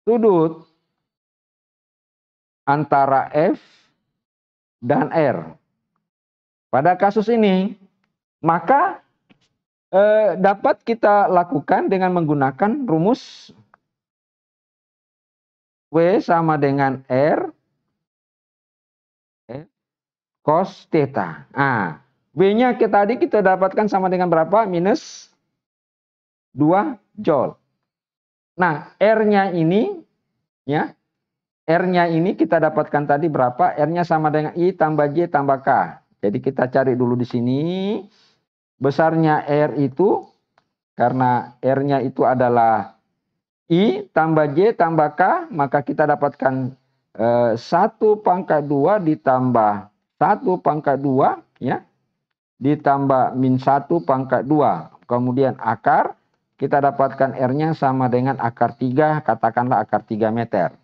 sudut antara F dan R. Pada kasus ini, maka dapat kita lakukan dengan menggunakan rumus W sama dengan R cos theta. Nah, W-nya tadi kita dapatkan sama dengan berapa? Minus 2 joule. Nah, R-nya ini, ya, R-nya ini kita dapatkan tadi berapa? R-nya sama dengan I tambah J tambah K. Jadi kita cari dulu di sini. Besarnya R itu, karena R-nya itu adalah I tambah J tambah K, maka kita dapatkan 1 pangkat 2 ditambah 1 pangkat 2, ya, ditambah min 1 pangkat 2. Kemudian akar, kita dapatkan R-nya sama dengan akar 3, katakanlah akar 3 meter.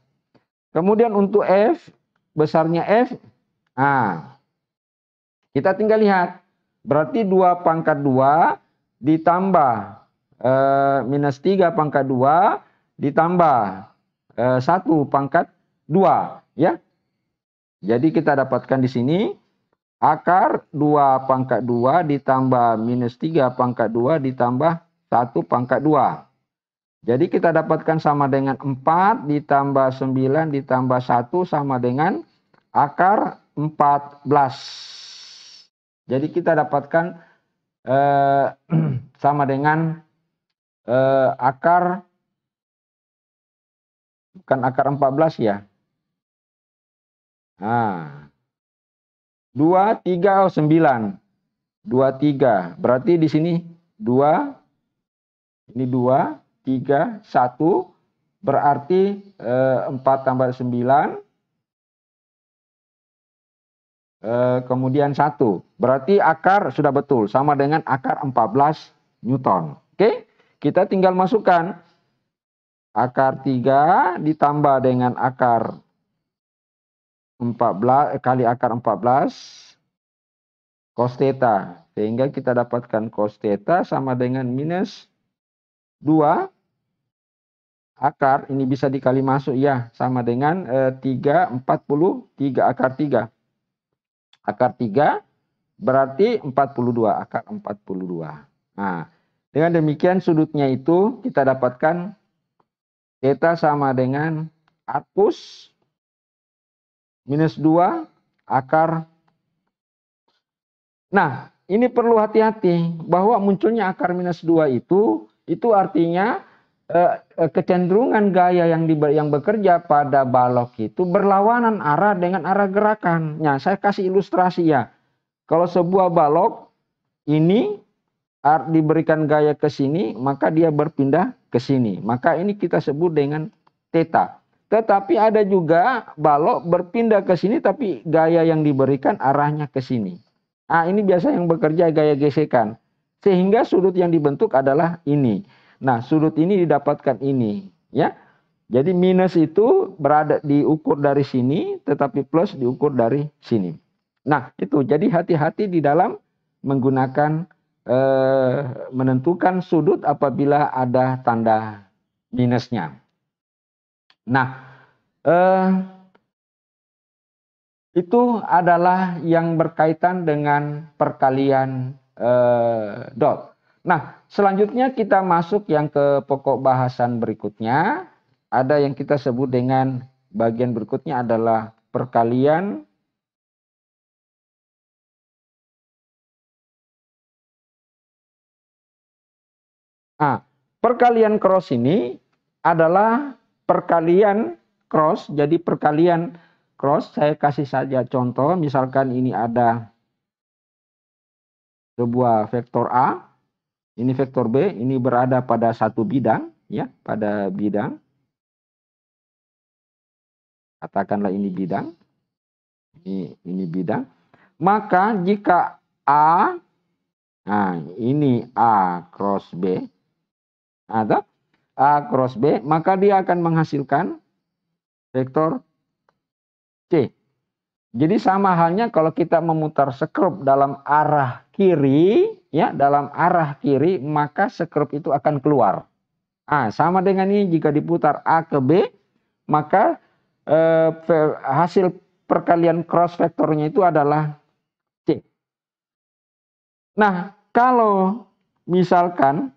Kemudian untuk F, besarnya F, nah, kita tinggal lihat. Berarti 2 pangkat 2 ditambah minus 3 pangkat 2 ditambah 1 pangkat 2. Ya. Jadi kita dapatkan di sini akar 2 pangkat 2 ditambah minus 3 pangkat 2 ditambah 1 pangkat 2. Jadi kita dapatkan sama dengan 4 ditambah 9 ditambah 1 sama dengan akar 14. Jadi kita dapatkan sama dengan akar, bukan akar 14 ya. Nah, 2, 3, 9. 2, 3. Berarti di sini 2, ini 2, 3, 1. Berarti 4 tambah 9. Kemudian 1. Berarti akar sudah betul. Sama dengan akar 14 Newton. Oke, kita tinggal masukkan. Akar 3 ditambah dengan akar 14 kali akar 14 cos theta. Sehingga kita dapatkan cos theta sama dengan minus 2 akar. Ini bisa dikali masuk ya. Sama dengan 3, 43 akar 3. Akar 3 berarti 42. Akar 42. Nah, dengan demikian sudutnya itu kita dapatkan theta sama dengan arcus minus 2 akar. Nah, ini perlu hati-hati bahwa munculnya akar minus 2 itu artinya kecenderungan gaya yang bekerja pada balok itu berlawanan arah dengan arah gerakan. Nah, saya kasih ilustrasi ya. Kalau sebuah balok ini diberikan gaya ke sini, maka dia berpindah ke sini. Maka ini kita sebut dengan theta. Tetapi ada juga balok berpindah ke sini tapi gaya yang diberikan arahnya ke sini. Nah, ini biasa yang bekerja gaya gesekan. Sehingga sudut yang dibentuk adalah ini. Nah, sudut ini didapatkan ini, ya. Jadi minus itu diukur dari sini, tetapi plus diukur dari sini. Nah, itu. Jadi hati-hati di dalam menggunakan menentukan sudut apabila ada tanda minusnya. Nah, itu adalah yang berkaitan dengan perkalian dot. Nah, selanjutnya kita masuk yang ke pokok bahasan berikutnya. Ada yang kita sebut dengan bagian berikutnya adalah perkalian perkalian cross ini adalah perkalian cross. Jadi perkalian cross, saya kasih saja contoh. Misalkan ini ada sebuah vektor A, ini vektor B, ini berada pada satu bidang, ya, pada bidang. Katakanlah ini bidang, ini bidang. Maka jika A, nah ini A cross B, atau A cross B, maka dia akan menghasilkan vektor C. Jadi sama halnya kalau kita memutar sekrup dalam arah kiri, ya, dalam arah kiri, maka sekrup itu akan keluar. Sama dengan ini jika diputar A ke B, maka hasil perkalian cross vektornya itu adalah C. Nah, kalau misalkan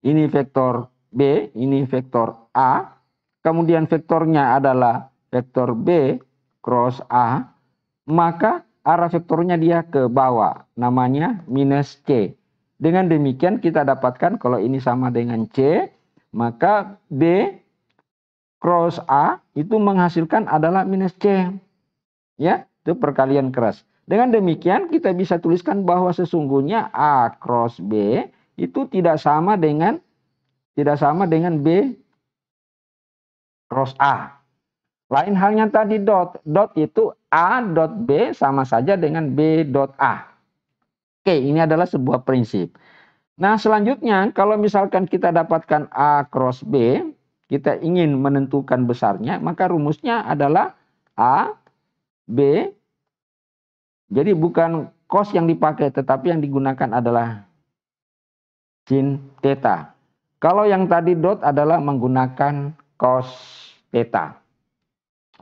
ini vektor B, ini vektor A, kemudian vektornya adalah vektor B cross A, maka arah vektornya dia ke bawah, namanya minus C. Dengan demikian kita dapatkan kalau ini sama dengan C, maka B cross A itu menghasilkan adalah minus C. Ya, itu perkalian keras. Dengan demikian kita bisa tuliskan bahwa sesungguhnya A cross B itu tidak sama dengan B cross A. Lain halnya tadi dot. Dot itu A dot B sama saja dengan B dot A. Oke, ini adalah sebuah prinsip. Nah, selanjutnya kalau misalkan kita dapatkan A cross B, kita ingin menentukan besarnya, maka rumusnya adalah A, B. Jadi bukan cos yang dipakai, tetapi yang digunakan adalah sin theta. Kalau yang tadi dot adalah menggunakan cos theta.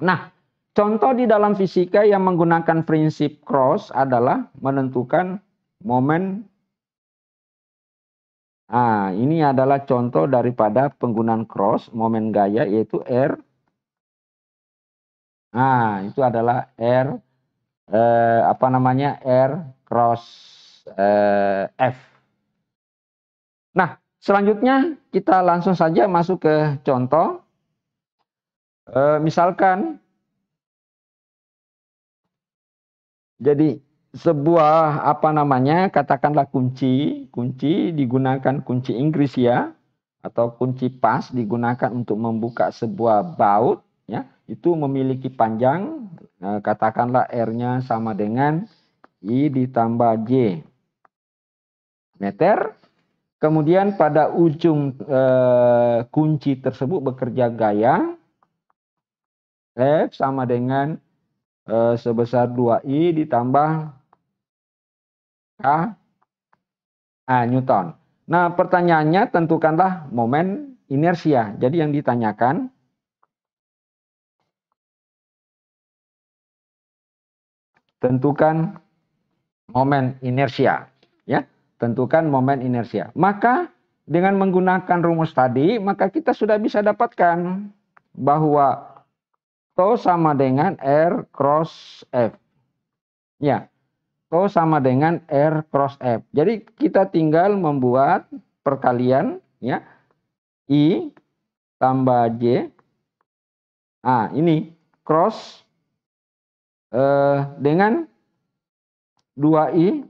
Nah, contoh di dalam fisika yang menggunakan prinsip cross adalah menentukan momen. Ini adalah contoh daripada penggunaan cross, momen gaya, yaitu R. Itu adalah R, R cross F. Nah, selanjutnya kita langsung saja masuk ke contoh. Misalkan, jadi sebuah katakanlah kunci digunakan kunci Inggris, ya, atau kunci pas digunakan untuk membuka sebuah baut, ya, itu memiliki panjang, katakanlah R-nya sama dengan I ditambah J meter. Kemudian pada ujung kunci tersebut bekerja gaya F sama dengan sebesar 2I ditambah K Newton. Nah, pertanyaannya tentukanlah momen inersia. Jadi yang ditanyakan tentukan momen inersia, ya. Tentukan momen inersia. Maka dengan menggunakan rumus tadi, maka kita sudah bisa dapatkan bahwa Tau sama dengan R cross F. Ya, Tau sama dengan R cross F. Jadi kita tinggal membuat perkalian, ya, I tambah J. Ini cross dengan 2I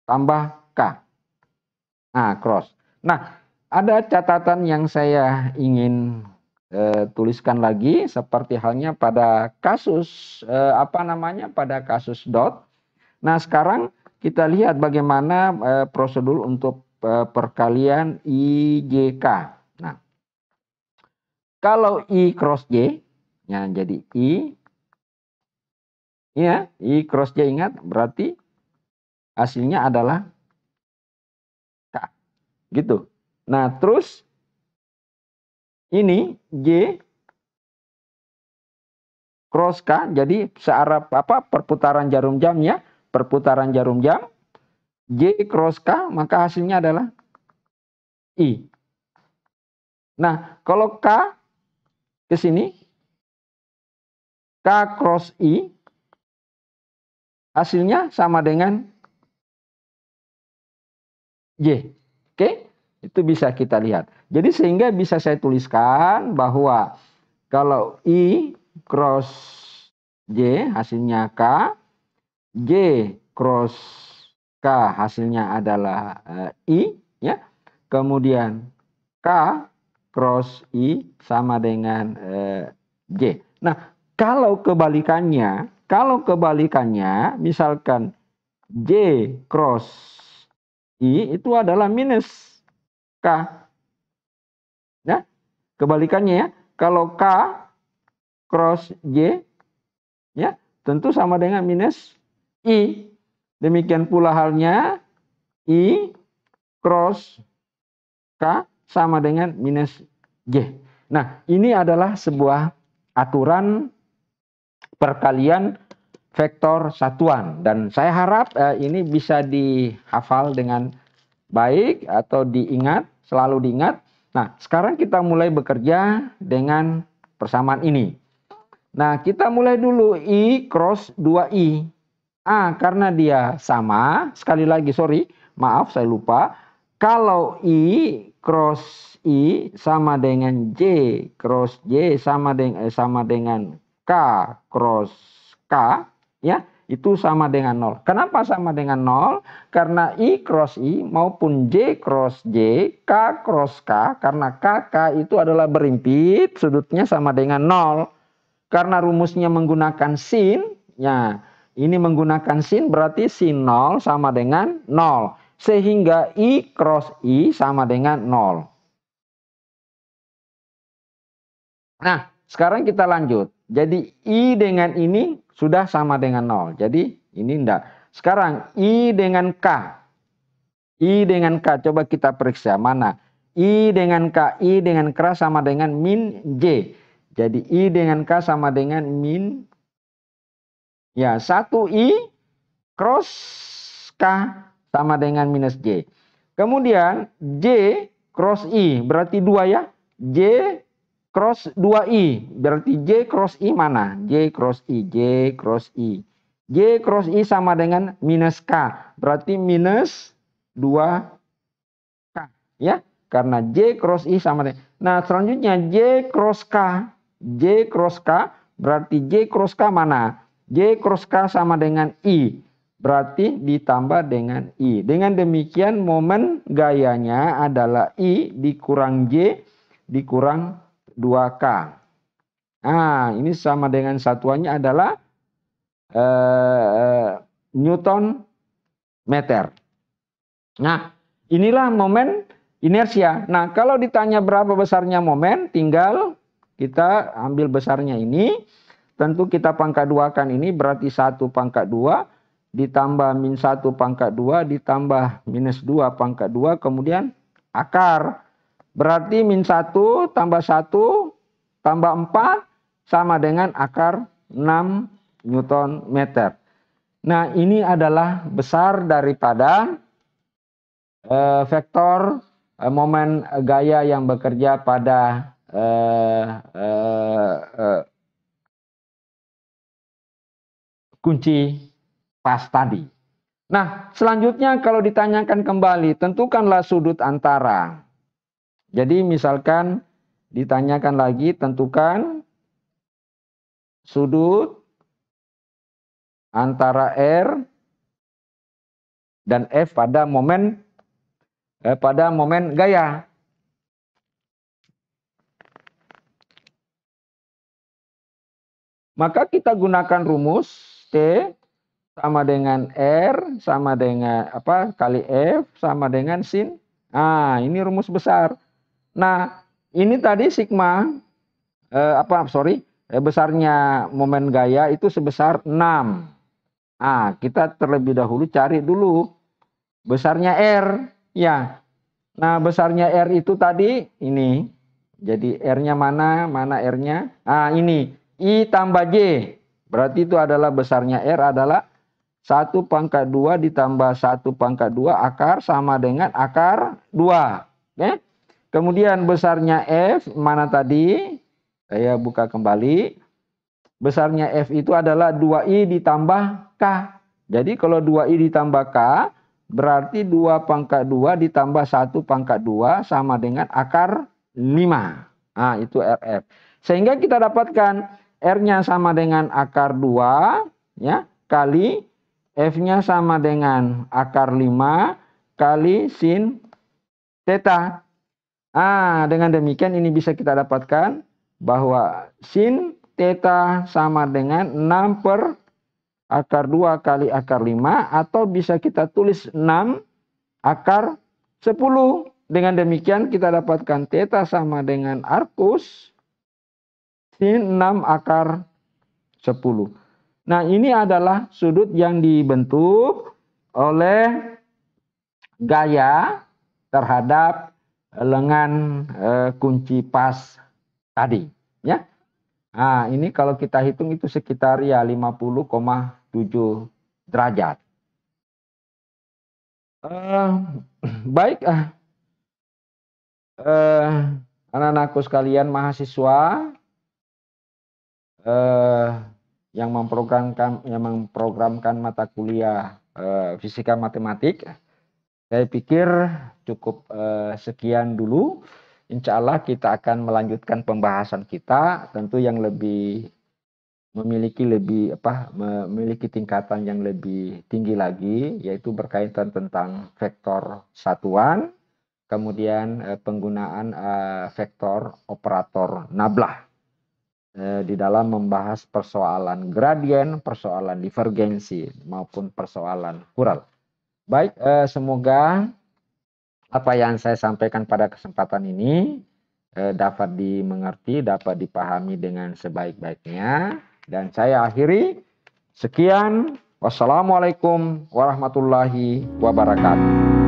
tambah K. Cross. Nah, ada catatan yang saya ingin tuliskan lagi, seperti halnya pada kasus pada kasus dot. Nah, sekarang kita lihat bagaimana prosedur untuk perkalian IJK. Nah, kalau I cross J, ya, jadi I cross J, ingat berarti hasilnya adalah K. Gitu. Nah, terus ini J cross K, jadi searah apa perputaran jarum jam ya, perputaran jarum jam, J cross K, maka hasilnya adalah I. Nah, kalau K ke sini, K cross I, hasilnya sama dengan J. Oke, itu bisa kita lihat. Jadi sehingga bisa saya tuliskan bahwa kalau I cross J hasilnya K, J cross K hasilnya adalah I, ya. Kemudian K cross I sama dengan J. Nah, kalau kebalikannya, misalkan J cross I itu adalah minus K. Ya, kebalikannya ya. Kalau K cross J, ya, tentu sama dengan minus I. Demikian pula halnya I cross K sama dengan minus J. Nah, ini adalah sebuah aturan perkalian vektor satuan. Dan saya harap ini bisa dihafal dengan baik atau diingat, selalu diingat. Nah, sekarang kita mulai bekerja dengan persamaan ini. Nah, kita mulai dulu I cross 2I. Karena dia sama, sekali lagi maaf saya lupa. Kalau I cross I sama dengan J cross J sama dengan K cross K, ya, itu sama dengan 0. Kenapa sama dengan 0? Karena I cross I maupun J cross J, K cross K, karena KK itu adalah berimpit, sudutnya sama dengan 0. Karena rumusnya menggunakan sin, ya, ini menggunakan sin berarti sin 0 sama dengan 0. Sehingga I cross I sama dengan 0. Nah, sekarang kita lanjut. Jadi I dengan ini sudah sama dengan 0. Jadi ini enggak. Sekarang I dengan K. I dengan K, coba kita periksa mana. I dengan K, I dengan K sama dengan min J. Jadi I dengan K sama dengan min, ya, 1I cross K sama dengan minus J. Kemudian J cross I berarti 2 ya. J cross 2I berarti J cross I mana? J cross I, J cross I. J cross I sama dengan minus K. Berarti minus 2K. Ya, karena J cross I sama dengan. Nah, selanjutnya J cross K. J cross K berarti J cross K mana? J cross K sama dengan I. Berarti ditambah dengan I. Dengan demikian momen gayanya adalah I dikurang J dikurang 2K. Nah, ini sama dengan satuannya adalah Newton meter. Nah, inilah momen inersia. Nah, kalau ditanya berapa besarnya momen, tinggal kita ambil besarnya ini. Tentu kita pangkat 2-kan ini berarti 1 pangkat 2 ditambah min 1 pangkat 2 ditambah minus 2 pangkat 2 kemudian akar. Berarti min 1 tambah 1 tambah 4 sama dengan akar 6 Newton meter. Nah, ini adalah besar daripada vektor momen gaya yang bekerja pada kunci pas tadi. Nah, selanjutnya kalau ditanyakan kembali, tentukanlah sudut antara. Jadi misalkan ditanyakan lagi, tentukan sudut antara R dan F pada momen gaya. Maka kita gunakan rumus T sama dengan R sama dengan kali F sama dengan sin. Ini rumus besar. Nah, ini tadi sigma besarnya momen gaya itu sebesar 6. Kita terlebih dahulu cari dulu besarnya R, ya. Nah, besarnya R itu tadi ini. Jadi R-nya mana R-nya? Ini. I tambah J. Berarti itu adalah besarnya R adalah 1 pangkat 2 ditambah 1 pangkat 2 akar sama dengan akar 2. Oke? Kemudian besarnya F mana tadi? Saya buka kembali. Besarnya F itu adalah 2I ditambah K. Jadi kalau 2I ditambah K, berarti 2 pangkat 2 ditambah 1 pangkat 2 sama dengan akar 5. Nah, itu RF. Sehingga kita dapatkan R-nya sama dengan akar 2, ya, kali F-nya sama dengan akar 5 kali sin theta. Dengan demikian ini bisa kita dapatkan bahwa sin theta sama dengan 6 per akar 2 kali akar 5, atau bisa kita tulis 6 akar 10. Dengan demikian kita dapatkan theta sama dengan arcus sin 6 akar 10. Nah, ini adalah sudut yang dibentuk oleh gaya terhadap lengan kunci pas tadi, ya. Nah, ini kalau kita hitung itu sekitar ya 50,7 derajat. Baik, anak-anakku sekalian mahasiswa yang memprogramkan mata kuliah fisika matematik, saya pikir cukup sekian dulu. Insya Allah kita akan melanjutkan pembahasan kita, tentu yang memiliki tingkatan yang lebih tinggi lagi, yaitu berkaitan tentang vektor satuan, kemudian penggunaan vektor operator nablah di dalam membahas persoalan gradien, persoalan divergensi, maupun persoalan kural. Baik, semoga apa yang saya sampaikan pada kesempatan ini dapat dimengerti, dapat dipahami dengan sebaik-baiknya. Dan saya akhiri. Sekian. Wassalamualaikum warahmatullahi wabarakatuh.